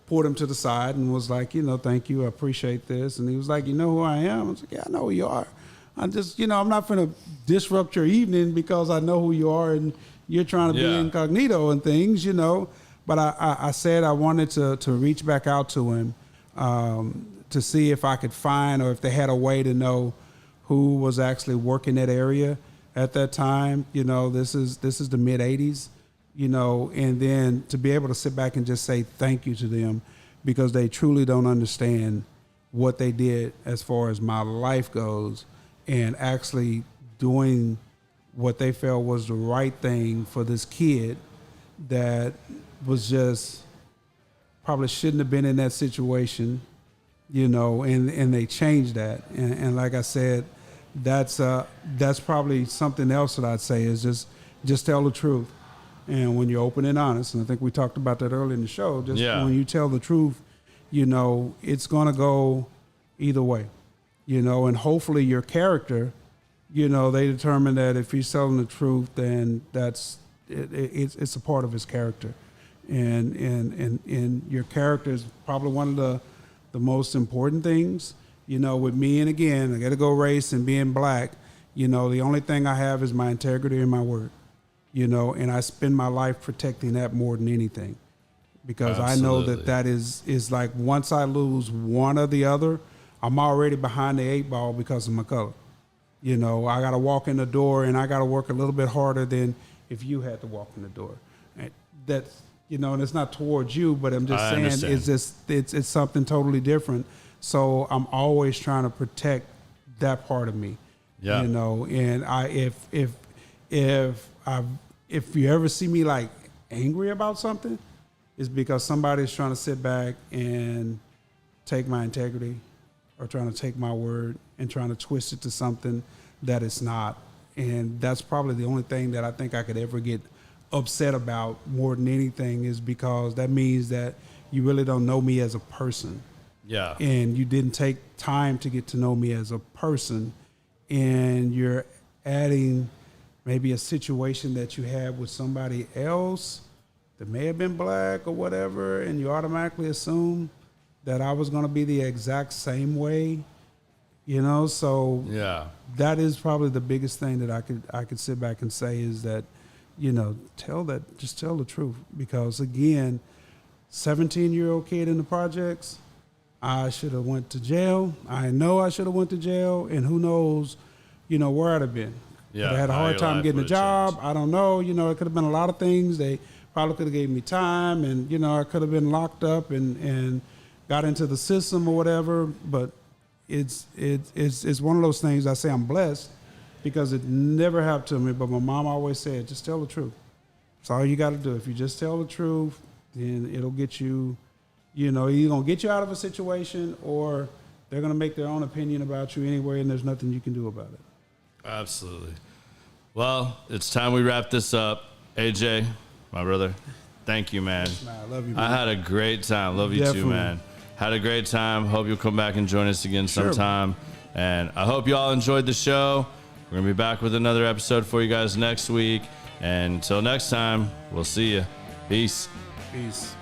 pulled him to the side and was like, you know, thank you, I appreciate this. And he was like, you know who I am? I was like, yeah, I know who you are. I just, you know, I'm not going to disrupt your evening because I know who you are and you're trying to be incognito and things, you know. But I said I wanted to reach back out to him to see if I could find or if they had a way to know who was actually working that area at that time. You know, this is the mid 80s, you know, and then to be able to sit back and just say thank you to them because they truly don't understand what they did as far as my life goes and actually doing what they felt was the right thing for this kid that was just probably shouldn't have been in that situation and they changed that. And like I said, that's probably something else that I'd say is just tell the truth. And when you're open and honest, and I think we talked about that earlier in the show, when you tell the truth, it's going to go either way, and hopefully your character, they determine that if he's telling the truth, then it's a part of his character. And your character is probably one of the most important things, with me. And again, I got to go race and being black, the only thing I have is my integrity and my word, and I spend my life protecting that more than anything, because Absolutely. I know that is like, once I lose one or the other, I'm already behind the 8 ball because of my color. I got to walk in the door and I got to work a little bit harder than if you had to walk in the door. And that's, and it's not towards you, but I'm just saying understand. it's something totally different. So I'm always trying to protect that part of me. Yeah. And if you ever see me like angry about something, it's because somebody's trying to sit back and take my integrity or trying to take my word and trying to twist it to something that it's not. And that's probably the only thing that I think I could ever get upset about more than anything, is because that means that you really don't know me as a person. Yeah. And you didn't take time to get to know me as a person, and you're adding maybe a situation that you had with somebody else that may have been black or whatever, and you automatically assume that I was going to be the exact same way, so Yeah. that is probably the biggest thing that I could sit back and say, is that, just tell the truth. Because again, 17-year-old kid in the projects, I should have went to jail. I know I should have went to jail, and who knows, where I'd have been. Yeah. I had a how hard your time life getting a would've job. changed. I don't know. It could have been a lot of things. They probably could have gave me time, and, I could have been locked up and got into the system or whatever. But it's one of those things. I say I'm blessed because it never happened to me. But my mom always said, just tell the truth. That's all you got to do. If you just tell the truth, then it'll get you, either going to get you out of a situation, or they're going to make their own opinion about you anyway, and there's nothing you can do about it. Absolutely. Well, it's time we wrap this up. AJ, my brother, thank you, man. I love you, man. I had a great time. Love you Definitely. too, man. Had a great time. Hope you'll come back and join us again sometime. And I hope you all enjoyed the show. We're going to be back with another episode for you guys next week. And until next time, we'll see you. Peace. Peace.